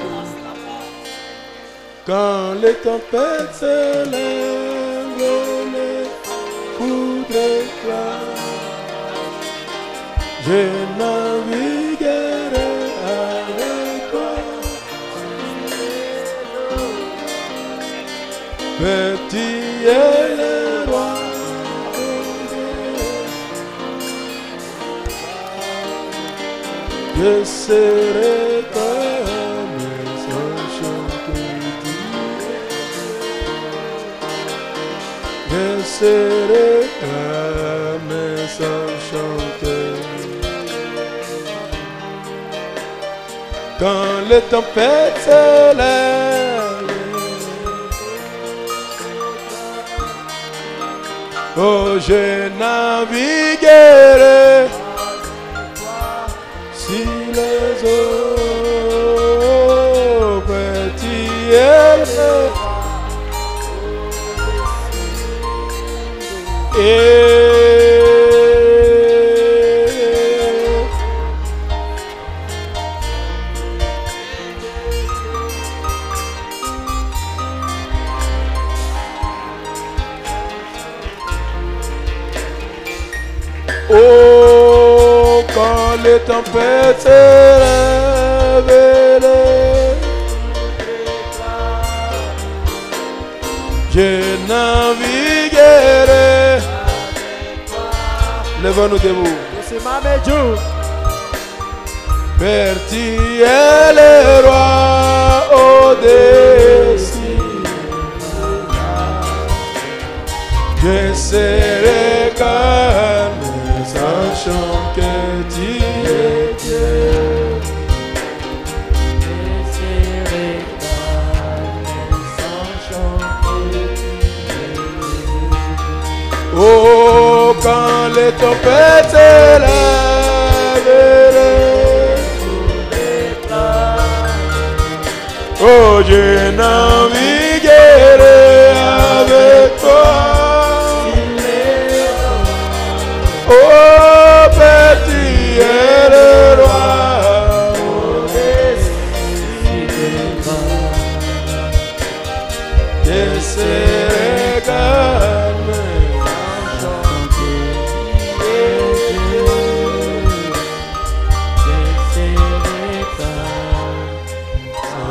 Quand les tempêtes s'élèvent, les foudres éclatent, je naviguerai avec toi. Petit est le roi, je serai comme son chanteur. Je serai comme son chanteur. Quand les tempêtes s'élèvent, oh, je naviguerai si les eaux petits oh, quand les tempêtes se révèlent, je naviguerai. Levons-nous debout. Berti est le roi au-dessus. Je serai calme, sachant que tu es Dieu. Je serai calme, sachant que tu es Dieu. Oh, quand les tempêtes s'élèvent, oh, je naviguerai avec toi. Oh, petit est le roi, je serai calme,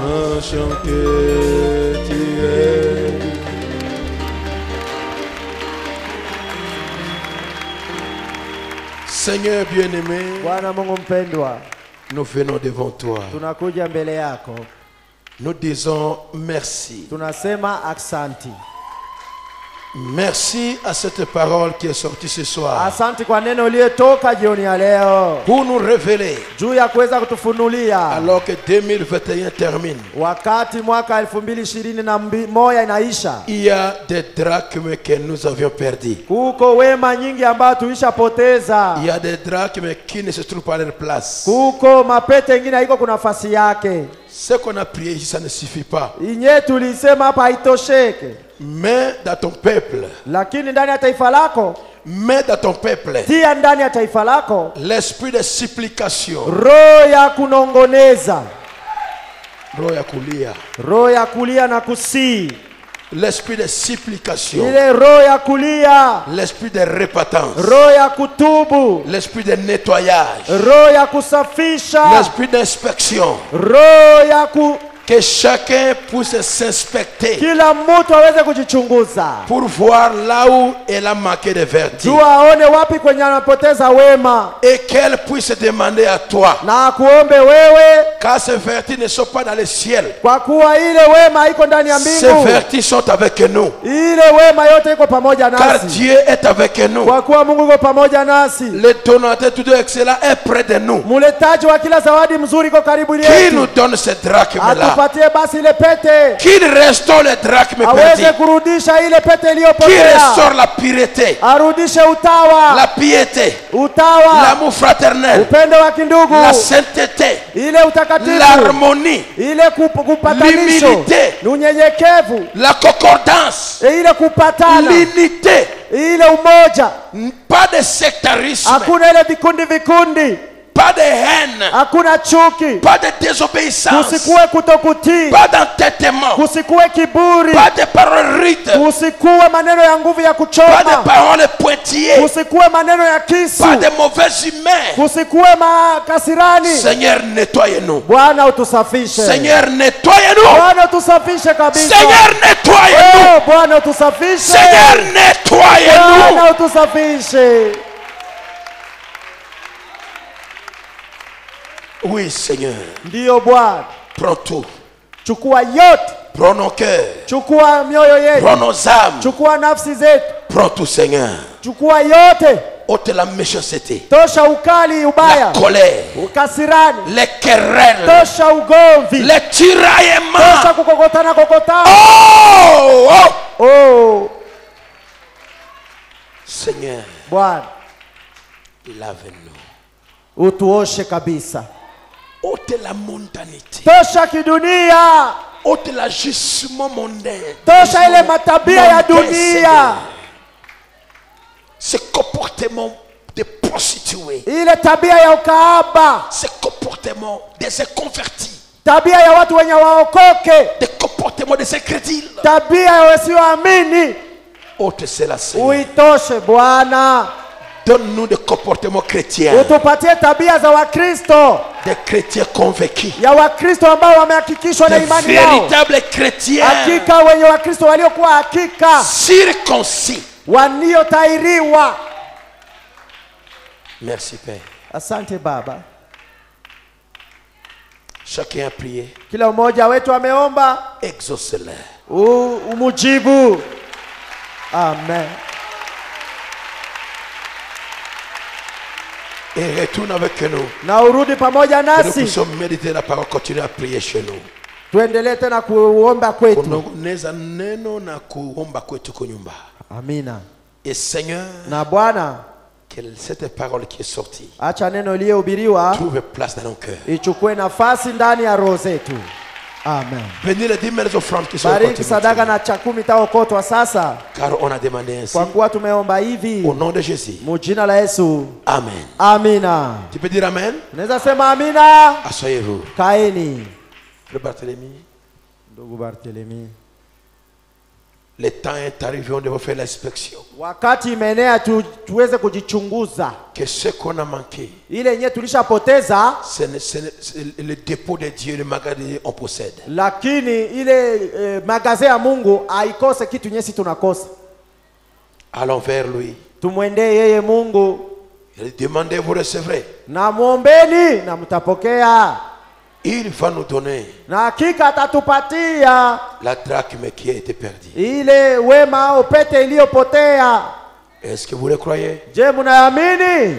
sachant que tu es. Seigneur bien-aimé, nous venons devant toi. Nous disons merci. Merci à cette parole qui est sortie ce soir. Pour nous révéler. Alors que 2021 termine. Il y a des drachmes que nous avions perdus. Il y a des drachmes qui ne se trouvent pas à leur place. Ce qu'on a prié ici, ça ne suffit pas. Mais dans ton peuple, mais dans ton peuple, l'esprit de supplication, roho ya kulia na kusii, l'esprit de supplication, l'esprit de repentance, l'esprit de nettoyage, l'esprit d'inspection, Que chacun puisse s'inspecter. Kila mtu aweze kujichunguza. Pour voir là où elle a manqué de vertu. Jua aone wapi kwenye anapoteza wema. Et qu'elle puisse demander à toi. Na kuombe wewe. Car ces vertus ne sont pas dans le ciel. Kwa kuwa ile wema iko ndani ya mbingu. Ces vertus sont avec nous. Ile wema yote iko pamoja nasi. Car Dieu est avec nous. Kwa kuwa Mungu iko pamoja nasi. Le donateur tout excellent est près de nous. Muletaji wa kila zawadi mzuri iko karibu yetu. Qui nous donne ces drachmes là? Atupatie basi ile pete. Qui restaure les drachmes perdus? Aweze kurudisha ile pete iliyopotea. Qui restaure la pureté? Arudishe utawa. La piété. Utawa. L'amour fraternel. Upendo wa kindugu. La sainteté. Ile utakatifu. L'harmonie. Ile kupatanisho. L'humilité. Unyenyekevu. La concordance. Ile kupatana. L'unité. Ile umoja. Pas de sectarisme. Hakuna ile vikundi. Pas de haine. Hakuna chuki. Pas de désobéissance. Kusikue kutokutii. Pas d'entêtement. Kusikue kiburi. Pas de paroles rites. Kusikue maneno ya nguvu ya kuchoma. Pas de paroles pointillées. Kusikue maneno ya kisu. Pas de mauvais humains. Kusikue makasirani. Seigneur, nettoie-nous. Bwana utusafishe. Seigneur, nettoie-nous. Bwana utusafishe kabisa. Seigneur, nettoie-nous. Bwana utusafishe. Seigneur, nettoie-nous. Bwana utusafishe. Oui, Seigneur. Ndiyo Bwana. Prends tout. Chukua yote. Prends nos cœurs. Chukua mioyo yetu. Prends nos âmes. Chukua nafsi zetu. Prends tout, Seigneur. Chukua yote. Ôte la méchanceté. Tosha ukali, ubaya. La colère. Ukasirani. Les querelles. Tosha ugomvi. Les tiraillements. Tosha kukokotana. Oh! Oh! Oh. Seigneur. Bwana. Lave-nous. Utuoshe kabisa. Ôte la mondanité. Tosha kidunia. Ôte l'agissement mondain. Tosha ile matabia ya dunia. Ce comportement de prostituées. Ile tabia ya ukahaba. Ce comportement des inconvertis. Tabia ya watu wenye waokoke. Des comportements des incrédules. Tabia ya wasioamini. Ôte cela, Seigneur. Uitoshe Bwana. Donne-nous des comportements chrétiens. Utupatie tabia za Wakristo. Des chrétiens convaincus. Ya Wakristo ambao wamehakikishwa na imani yao. Véritables chrétiens. Hakika wenye Wakristo waliokuwa hakika. Circoncis. Waliotairiwa. Merci Père. Asante Baba. Chacun a prié. Kila mmoja wetu ameomba. Exauce-le. Umujibu. Amen. Et retourne avec nous. Na urudi pamoja Que nous nasi. puissions méditer la parole, continuer à prier chez nous. Tuendelee tena kuomba kwetu. Kunong'oneza neno na kuomba kwetu kwa nyumba. Amina. Et Seigneur, Na Bwana, que cette parole qui est sortie acha neno iliyohubiriwa trouve place dans nos cœurs. ichukue nafasi ndani ya roho zetu. Amen. Bénis les 10 000 offrandes qui sont Bariki sadaka continuées. na chakumi taokotwa sasa. Car on a demandé ainsi. Kwa kuwa tumeomba hivi. Au nom de Jésus. Mujina la Yesu. Amen. Amina. Tu peux dire Amen? Unaweza sema amina. Asseyez-vous. Kaeni. Le Barthélemy. Ndugu Barthelemy. Le temps est arrivé, on doit faire l'inspection. Wakati imeenea tuweze kujichunguza. Que ce qu'on a manqué, Ile yenyewe tulishapoteza. c'est le dépôt de Dieu, le magasin on possède. Lakini ile magaze ya Mungu haikose kitu nyesi tunakosa. Allons vers lui. Tumwendee yeye Mungu. Demandez, vous recevrez. Na muombeni na mtapokea. Il va nous donner Na hakika atatupatia la drachme qui a été perdue. ile wema au pete iliyopotea. Est-ce que vous le croyez? Je, mnaiamini?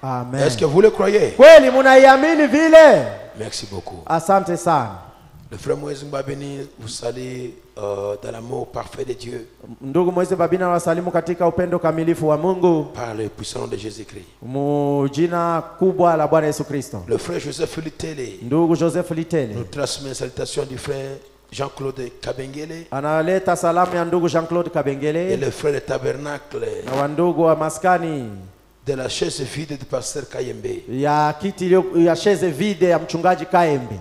Amen. Est-ce que vous le croyez? Kweli mnaiamini vile? Merci beaucoup. Asante sana. Le frère Moïse Mbabeni vous salue dans l'amour parfait de Dieu. Ndugu Moise Babina wasalimu katika upendo kamilifu wa Mungu. Par le puissant nom de Jésus-Christ. Mujina kubwa la Bwana Yesu Kristo. Le frère Joseph Litele Ndugu Joseph Litele nous transmet une salutation du frère Jean-Claude Kabengele analeta salamu ya ndugu Jean-Claude et Kabengele le frère de tabernacle na wandugu wa maskani de la chaise vide du pasteur Kayembe. ya kiti ya chaise vide ya mchungaji Kaembe.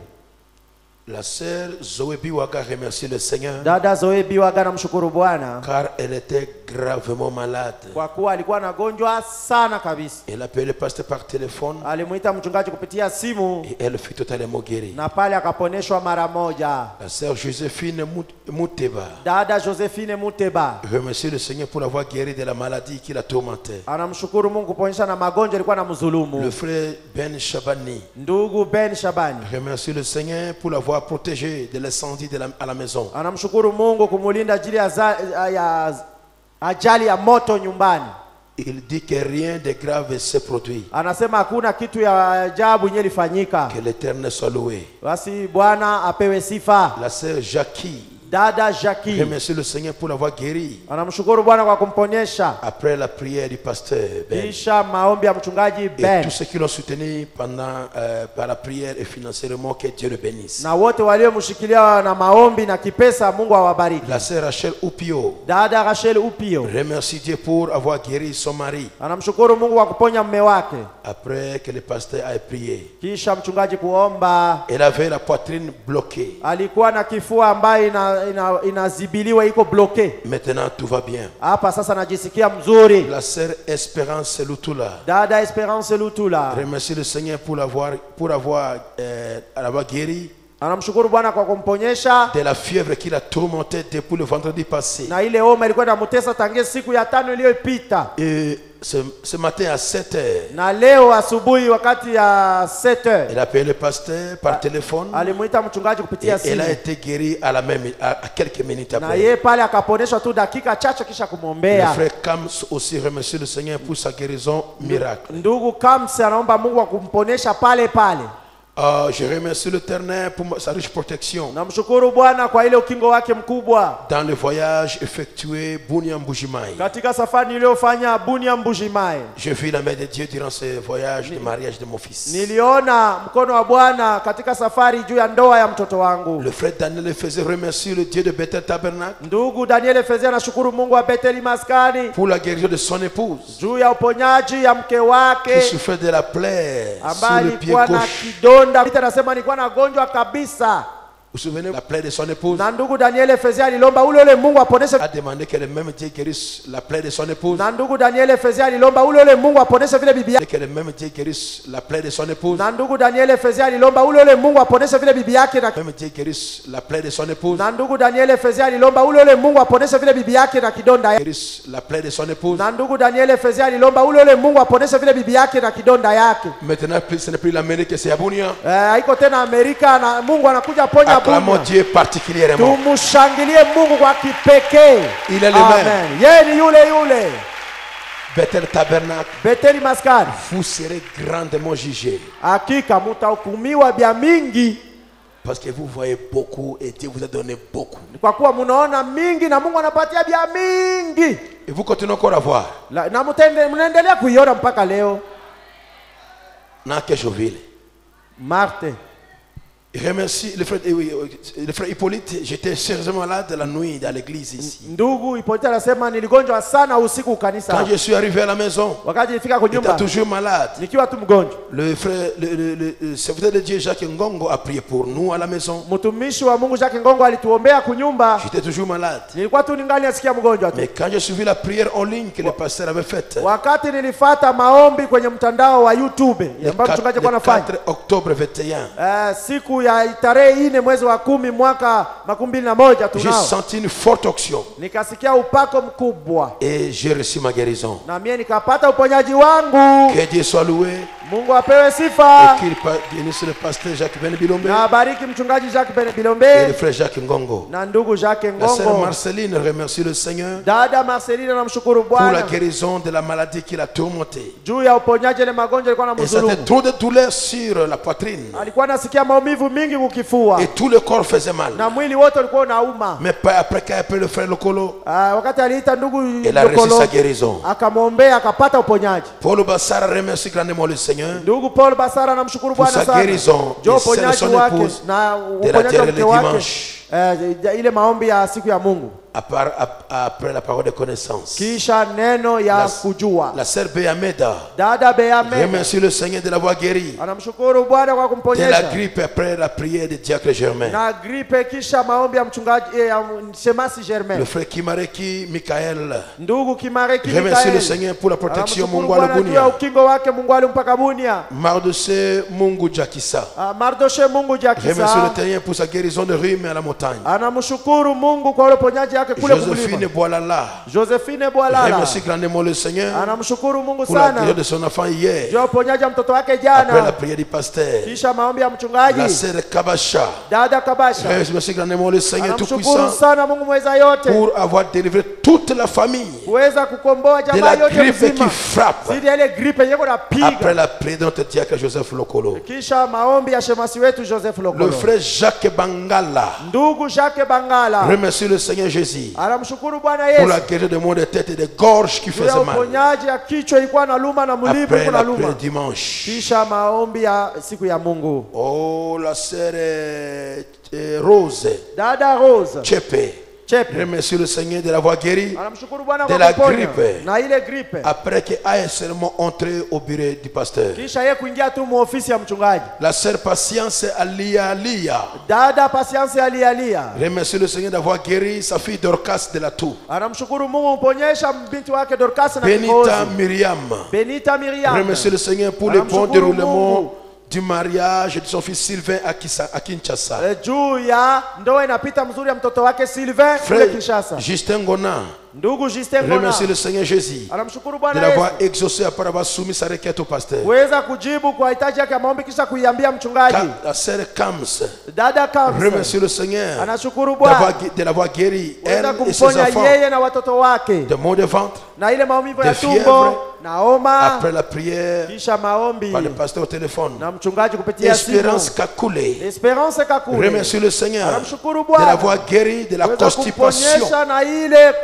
La sœur Zoé Biwaga remercie le Seigneur Dada Zoe Biwaga anamshukuru Bwana car elle était gravement malade. kwa kuwa alikuwa anagonjwa sana kabisa. Elle a appelé le pasteur par téléphone Alimuita mchungaji kupitia simu et elle fut totalement guérie. na pale akaponeshwa mara moja. La sœur Joséphine Mouteba Dada Josephine Muteba remercie le Seigneur pour l'avoir guéri de la maladie qui la tourmentait. anamshukuru Mungu kuponyesha na magonjwa yalikuwa na Le mzulumu. frère Ben Shabani Ndugu Ben Shabani remercie le Seigneur pour l'avoir protégé de l'incendie à la maison. anamshukuru Mungu kumulinda ajili ya ajali ya moto nyumbani. Il dit que rien de grave s'est produit. Anasema hakuna kitu ya ajabu yenye ilifanyika. Que l'Éternel soit loué. Basi Bwana apewe sifa. La sœur Jackie Dada Jackie remercie le Seigneur pour l'avoir guéri anamshukuru Bwana kwa kumponyesha après la prière du pasteur Ben. kisha maombi ya mchungaji Et Ben tous ceux qui l'ont soutenu pendant par la prière et financièrement, que Dieu le bénisse. na wote waliomshikilia na maombi na kipesa, Mungu awabariki. La sœur Rachel Upio Dada Rachel Upio remercie Dieu pour avoir guéri son mari anamshukuru Mungu kwa kuponya mume wake après que le pasteur a prié. kisha mchungaji kuomba. Elle avait la poitrine bloquée. Alikuwa na kifua ambayo inazibiliwa iko bloke. Maintenant tout va bien. Hapa sasa najisikia mzuri. La sœur Espérance Lutula Dada Esperance Lutula remercie le Seigneur pour l'avoir guéri anamshukuru Bwana kwa kumponyesha de la fièvre qui l'a tourmenté depuis le vendredi passé. na ile homa ilikuwa inamtesa tangia siku ya 5 iliyopita. Et ce matin à 7 heures, Na leo asubuhi wakati ya 7h elle a appelé le pasteur par téléphone alimuita mchungaji et kupitia elle a simu été guérie à quelques minutes na après. yeye pale akaponeshwa tu dakika chache kisha Le kumwombea. frère Kams aussi remercie le Seigneur pour sa guérison miracle. Ndugu Kams anaomba Mungu akumponesha pale pale. Je remercie l'Éternel pour sa riche protection Namshukuru Bwana kwa ile ukingo wake mkubwa dans le voyage effectué Bunia-Mbujimai. katika safari niliyofanya Bunia Mbujimai. Je vis la main de Dieu durant ce voyage de mariage de mon fils. Niliona mkono wa Bwana katika safari juu ya ndoa ya mtoto wangu. Le frère Daniel faisait remercier le Dieu de Bethel Tabernacle Ndugu Daniel Fezia anashukuru Mungu wa Betheli Maskani pour la guérison de son épouse juu ya uponyaji ya mke qui wake souffrait de la plaie ambaye sur le pied alikuwa na gauche. kidonda. Anasema nilikuwa nagonjwa kabisa. Vous vous souvenez de la plaie de son épouse? Na ndugu Daniel Fezia alilomba ule Mungu aponeshe. A demandé que le même Dieu guérisse la plaie de son épouse. Na ndugu Daniel Fezia alilomba ule Mungu aponeshe vile bibi yake. Que le même Dieu guérisse la plaie de son épouse. Na ndugu Daniel Fezia alilomba ule Mungu aponeshe vile bibi yake na même Dieu guérisse la plaie de son épouse. Na ndugu Daniel Fezia alilomba ule Mungu aponeshe vile bibi yake na kidonda yake. Guérisse la plaie de son épouse. Na ndugu Daniel Fezia alilomba ule Mungu aponeshe vile bibi yake na kidonda yake. Maintenant ce n'est plus l'Amérique, c'est Abunia. Haiko tena Amerika na Mungu anakuja ponya Abunia. Acclamons Dieu particulièrement. Tumushangilie Mungu kwa kipekee. Il est le même. Yeye ni yule. Bethel Tabernacle. Betheli Maskani. Vous serez grandement jugés. Hakika mutahukumiwa bia mingi. Parce que vous voyez beaucoup et Dieu vous a donné beaucoup. Kwa kuwa munaona mingi na Mungu anapatia bia mingi. Et vous continuez encore à voir. Na mnaendelea kuiona mpaka leo. Na Kejoville. Martin. Je remercie le frère Hippolyte. J'étais sérieusement malade la nuit dans l'église ici. Ndugu Hippolyte anasema niligonjwa sana usiku kanisa. Quand je suis arrivé à la maison, wakati nilifika kwa nyumba, j'étais toujours malade. Nikiwa tu mgonjwa. Le frère, le serviteur de Dieu Jacques Ngongo a prié pour nous à la maison. Mtumishi wa Mungu Jacques Ngongo alituombea kunyumba. J'étais toujours malade. Nilikuwa tu ningali nasikia mgonjwa tu. Mais quand j'ai suivi la prière en ligne que le pasteur avait faite, wakati nilifuata maombi kwenye mtandao wa YouTube ambapo mchungaji alikuwa anafanya, 4 octobre 21, siku ya tarehe 4 mwezi wa 10 mwaka 2021 j'ai senti une forte onction. Nikasikia upako mkubwa. Et j'ai reçu ma guérison. Na mimi nikapata uponyaji wangu. Que Dieu soit loué. Mungu apewe sifa. Et qu'il bénisse le pasteur Jacques Ben Bilombe. Na bariki mchungaji Jacques Ben Bilombe. Et le frère Jacques Ngongo. Na ndugu Jacques Ngongo. La sœur Marceline remercie le Seigneur. Dada Marceline anamshukuru Bwana. Pour la guérison de la maladie qui l'a tourmenté. Juu ya uponyaji ile magonjwa alikuwa anamdhulumu. Et c'était trop de douleur sur la poitrine. Alikuwa anasikia maumivu mingi kukifua. Et tout le corps faisait mal. Na mwili wote ulikuwa unauma. Mais après qu'il a appelé le frère Lokolo, wakati aliita ndugu il a reçu sa guérison. Akamwombea akapata uponyaji. Paul Bassara remercie grandement le Seigneur. Ndugu Paul Basara anamshukuru Bwana sana. Pour sa guérison et celle de son épouse de la dernière dimanche. Ile maombi ya siku ya Mungu. Après la parole de connaissance. Kisha neno ya kujua. La sœur Béameda. Dada Béameda. Remercie le Seigneur de l'avoir guéri. Anamshukuru Bwana kwa kumponyesha. De la grippe après la prière de Diacre Germain. Na grippe kisha maombi ya mchungaji ya Shemasi Germain. Le frère Kimareki Michael. Ndugu Kimareki Michael. Remercie le Seigneur pour la protection Mungu Bunia. Ukingo wake Mungu mpaka Bunia. Mardoshe Mungu Jakisa. Mardoshe Mungu Jakisa. Remercie le Seigneur pour sa guérison de rhume à la montagne. Anamshukuru Mungu kwa uponyaji yake kule kumlima. Joséphine Boalala. Joséphine Boalala. Remercie grandement le Seigneur. Anamshukuru Mungu pour la sana. guérison de son enfant hier. Ndio uponyaji wa mtoto wake jana. Après la prière du pasteur. Kisha maombi ya mchungaji. La sœur Kabasha. Dada Kabasha. Remercie grandement le Seigneur tout puissant. Anamshukuru sana Mungu mweza yote. Pour avoir délivré toute la famille. Kuweza kukomboa jamaa yote mzima. De la grippe qui frappe. Zidi ile grippe yeko napiga. Après la prière de notre diacre Joseph Lokolo. Kisha maombi ya shemasi wetu Joseph Lokolo. Le frère Jacques Bangala. Ndugu Jacques Bangala. Remercie le Seigneur Jésus. Anamshukuru Bwana Yesu. Pour la guérison de maux de tête et de gorge qui faisait mal. Uponyaji ya kichwa ilikuwa inaluma na mlima ulikuwa inaluma. Après la dimanche. Kisha maombi ya siku ya Mungu. Oh, la sœur Rose. Dada Rose. Chepe. Remercie le Seigneur de l'avoir guéri de la grippe. Na ile grippe. Après qu'il ait seulement entré au bureau du pasteur. Kisha yeye kuingia tu mu ofisi ya mchungaji. La sœur Patience Alia. Dada Patience Alia. Remercie le Seigneur d'avoir guéri sa fille Dorcas de la toux. Anamshukuru Mungu mponyesha binti wake Dorcas na kikozi. Benita Miriam. Remercie le Seigneur pour le bon déroulement du mariage de son fils Sylvain à Kinshasa. Juu ya ndoa inapita mzuri ya mtoto wake Sylvain kule Kinshasa. Justin Gona. Ndugu Justin Gona. Remercie le Seigneur Jésus de l'avoir exaucé après avoir soumis sa requête au pasteur. Kuweza kujibu kwa hitaji yake ya maombi kisha kuiambia mchungaji. La sœur Kams. Dada Kams. Remercie le Seigneur anashukuru Bwana de l'avoir guéri elle et ses enfants. Yeye na watoto wake. De maux de ventre. Na ile maumivu ya tumbo. Naoma. Après la prière. Kisha maombi. Par le pasteur au téléphone. Na mchungaji kupitia simu. Espérance Kakule. Espérance Kakule. Remercie le Seigneur anamshukuru Bwana de l'avoir guéri de la constipation. Na ile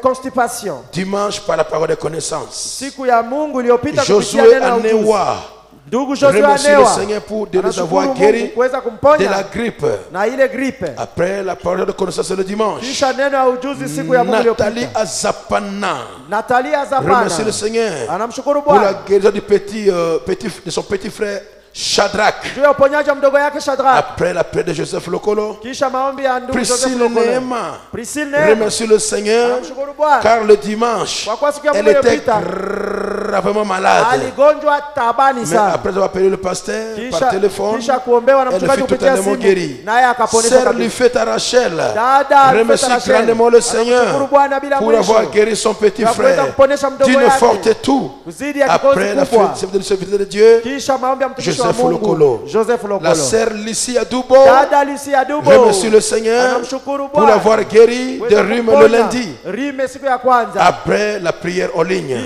constipation. Dimanche par la parole de connaissance. Siku ya Mungu iliyopita kupitia neno la Anewa. Ndugu Joshua remercie le Seigneur pour de nous avoir guéri de la grippe. Na ile grippe. Après la parole de connaissance le dimanche. Kisha neno ya ujuzi siku ya Mungu iliyopita. Nathalie Azapana. Nathalie Azapana. Remercie le Seigneur anamshukuru pour Bwana la guérison du de son petit frère Shadrach. Après la prière de Joseph Lokolo. Priscille Neema. Remercie le Seigneur car le dimanche elle était gravement malade. Mais après avoir appelé le pasteur par téléphone, elle fut totalement guérie. Sœur Lufette Rachel remercie grandement le Seigneur pour avoir guéri son petit frère d'une forte toux. Après la fête de serviteur de Dieu, Joseph Lokolo. La sœur Lucia Dubo remercie le Seigneur pour l'avoir guéri de rhume le lundi. Après la prière en ligne.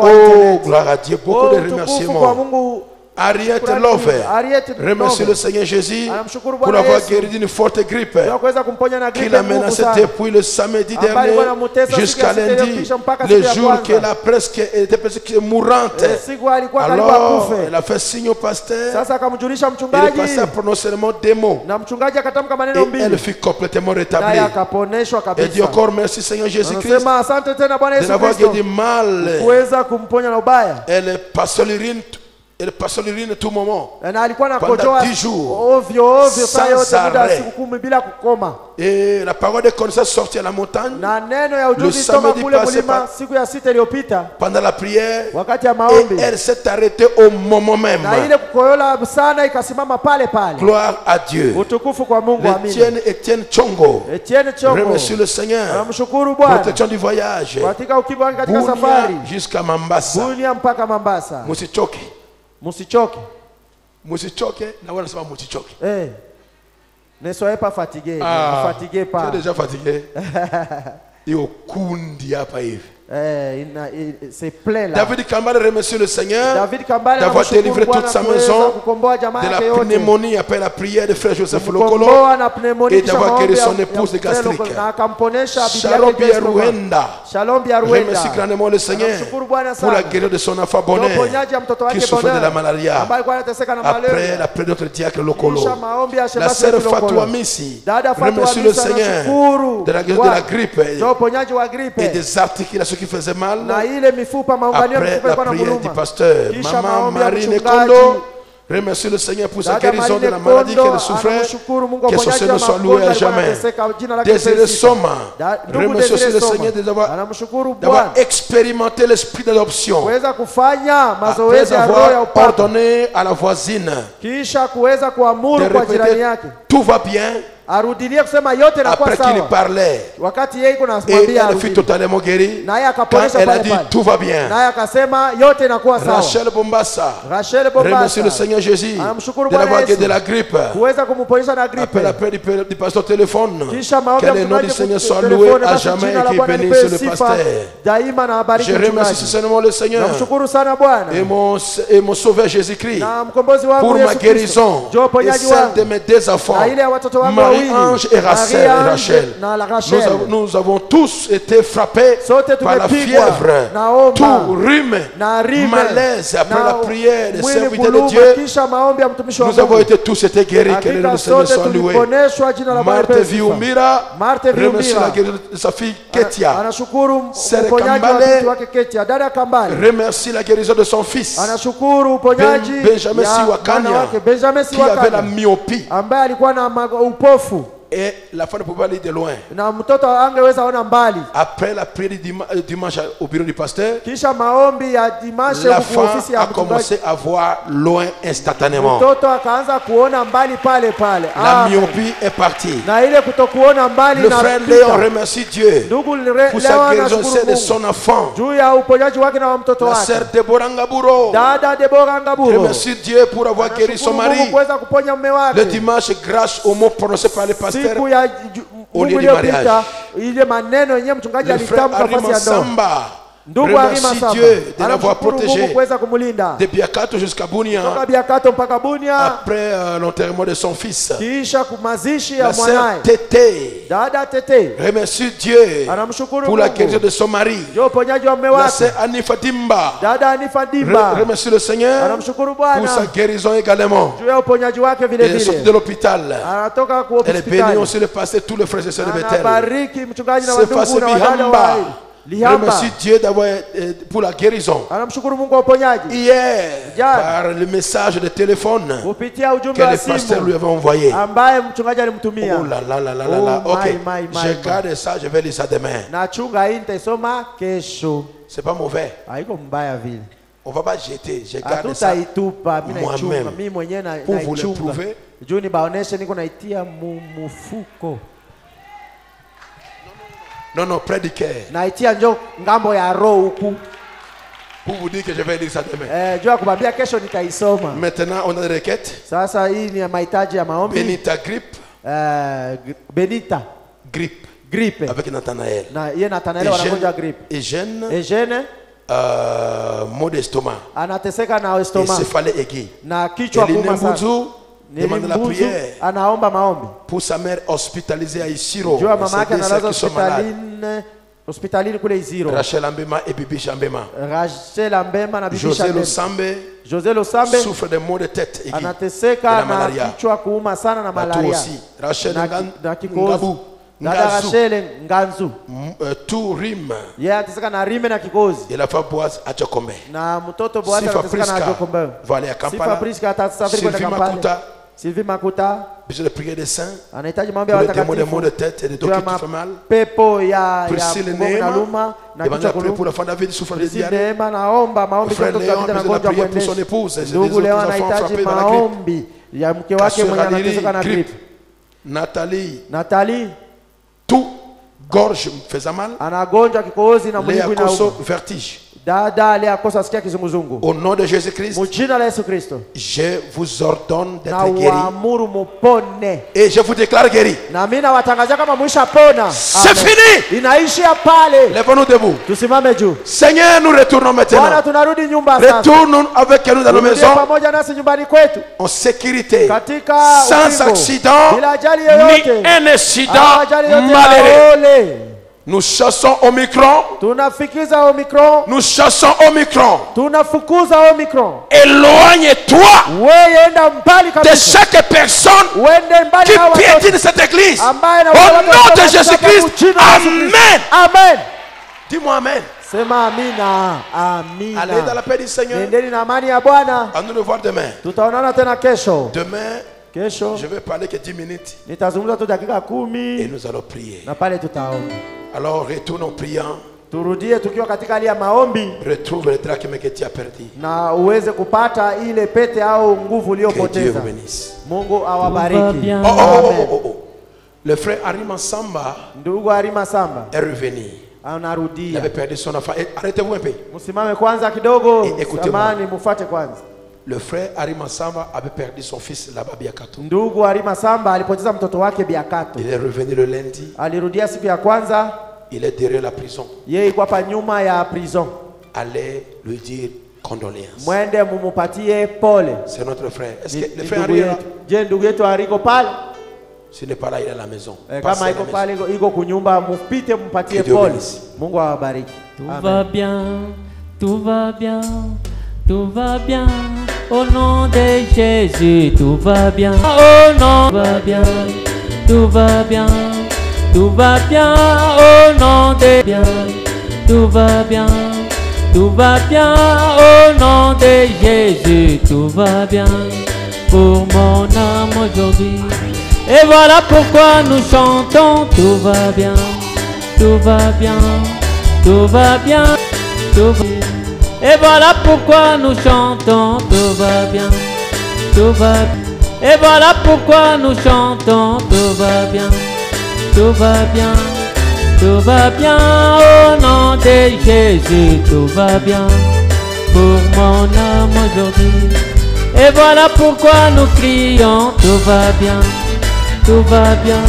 Oh, gloire à Dieu, beaucoup de remerciements. Harriet Lover remercie le Seigneur Jésus pour l'avoir guéri d'une forte grippe qui l'a menacé depuis le samedi dernier jusqu'à lundi, le jour qu'elle a presque mourante. Alors, elle a fait signe au pasteur et le pasteur a prononcé le mot des mots et elle fut complètement rétablie. Et Dieu encore merci Seigneur Jésus-Christ de l'avoir guéri mal. Elle passe l'urine. Elle passe l'urine tout moment. Pendant 10 jours. Sans arrêt. Et la parole de connaissance sortit à la montagne. Le samedi passé pendant la prière. Et elle s'est arrêtée au moment même. Gloire à Dieu. Etienne Chongo. Remercie le Seigneur. Protection du voyage. Jusqu'à Mambasa. Musichoke. Na wana sema musichoke. Ne soyez pas fatigué. Ne fatiguez pas. Tu es déjà fatigué. Iyo kundi hapa hivi. David Kambale remercie le Seigneur d'avoir délivré toute sa maison de la pneumonie après la prière de frère Joseph Lokolo et d'avoir guéri son épouse de gastrique. Shalom Biarouenda remercie grandement le Seigneur pour la guérison de son enfant Bonheur qui souffre de la malaria après la prière de notre diacre Lokolo. La sœur Fatou Amissi remercie le Seigneur de la guérison de la grippe et des articulations qui faisait mal après la prière du pasteur. Maman Marine Kondo remercie le Seigneur pour sa guérison de la maladie qu'elle souffrait, que son Seigneur soit loué à jamais. Désiré Soma remercie aussi le Seigneur d'avoir expérimenté l'esprit d'adoption après avoir pardonné à la voisine de répéter tout va bien. Après qu'il parlait et elle fut totalement guérie quand elle a dit tout va bien. Rachel Bombassa remercie le Seigneur Jésus de l'avoir guéri de la grippe. Après l'appel du pasteur au téléphone, que le nom du Seigneur soit loué à jamais et qu'il bénisse le pasteur. Je remercie seulement le Seigneur et mon sauveur Jésus-Christ pour ma guérison et celle de mes deux enfants, Marie-Ange et Rachel. Nous avons tous été frappés par la fièvre, tout rhume, malaise. Après la prière des serviteurs de Dieu, nous avons tous été guéris. Que le nom du Seigneur soit loué. Marthe Viumira remercie la guérison de sa fille Ketia. Sœur Kambale remercie la guérison de son fils Benjamin Siwakania qui avait la myopie. Et la femme ne pouvait aller de loin. Après la prière du dimanche au bureau du pasteur, la femme a commencé à voir loin instantanément. La myopie est partie. Le frère Léon remercie Dieu pour sa guérison de son enfant. La sœur Deborah Ngaburo remercie Dieu pour avoir guéri son mari. Le dimanche, grâce au mot prononcé par le pasteur au lieu du mariage. Le frère Arima Samba remercie Dieu de l'avoir protégé de Biakato jusqu'à Bunia après l'enterrement de son fils. La sœur Tété remercie Dieu pour la guérison de son mari. La sœur Anifa Dimba remercie le Seigneur pour sa guérison également. Elle est sortie de l'hôpital. Elle est bénie aussi le pasteur, tous les frères et sœurs de Bethel. C'est Fassé Bihamba remercie Dieu d'avoir pour la guérison. Hier, par le message de téléphone que le pasteur lui avait envoyé. Oh là là là là là. Ok, je garde ça, je vais lire ça demain. C'est pas mauvais. On va pas jeter, je garde ça moi-même pour vous le prouver. Non, près du cœur. Pour vous dire que je vais lire ça demain. Maintenant, on a des requêtes. Benita grippe. Avec Nathanaël. Eugène. Mot d'estomac. Et céphalée aiguë. Eline Mbouzou demande la prière pour sa mère hospitalisée à Isiro. Qui sont malades. Rachel Ambema et Bibi Chambema. José Losambe souffre de maux de tête aiguë et la malaria. Tout aussi. Rachel Nganzu. Tout rime. Et la femme Boaz à Djokombe. Sifa Priska va aller à Kampala. Sylvie Makuta. Besoin de prier des saints. Pour les démons des maux de tête et des dos qui te font mal. Priscille Neema. Demande la prière pour la femme David souffre de diarrhée. Le frère Léon a besoin de la prière pour son épouse. Et des autres enfants frappés par la grippe. Kassur grippe. Nathalie. Tout gorge faisait mal. Léa Koso vertige. Au nom de Jésus-Christ, je vous ordonne d'être guéri. Et je vous déclare guéri. C'est fini. Lèvons-nous debout. Seigneur, nous retournons maintenant. Retournons avec nous dans nos maisons en sécurité, sans accident, ni un incident malheureux. Nous chassons Omicron. Nous chassons Omicron. Éloigne-toi de chaque personne qui piétine cette église. Au nom de Jésus-Christ. Amen. Amen. Dis-moi Amen. Allez dans la paix du Seigneur. À nous le voir demain. Demain, je vais parler que 10 minutes. Et nous allons prier. Alors retourne en priant. Retrouve le drachme que tu as perdu. Que Dieu vous bénisse. Le frère Arima Samba est revenu. Il avait perdu son enfant. Arrêtez-vous un peu. Et écoutez-moi. Le frère Arima Samba avait perdu son fils là-bas Biakato. Il est revenu le lundi. Il est derrière la prison. Allez lui dire condoléances. C'est notre frère. Est-ce que le frère Arima, s'il n'est pas là, il est à la maison. Que Dieu bénisse. Tout va bien, tout va bien, tout va bien. Au nom de Jésus, tout va bien. Au nom, tout va bien, tout va bien, tout va bien. Au nom de bien, tout va bien, tout va bien. Au nom de Jésus, tout va bien. Pour mon âme aujourd'hui. Et voilà pourquoi nous chantons. Tout va bien, tout va bien, tout va bien, tout va bien. Et voilà pourquoi nous chantons, tout va bien, tout va bien. Et voilà pourquoi nous chantons, tout va bien, tout va bien, tout va bien. Au nom de Jésus, tout va bien. Pour mon âme aujourd'hui. Et voilà pourquoi nous crions, tout va bien, tout va bien,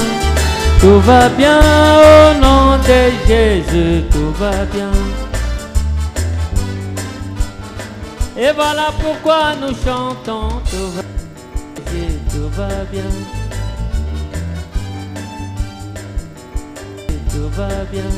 tout va bien. Au nom de Jésus, tout va bien. Et voilà pourquoi nous chantons, tout va bien, tout va bien.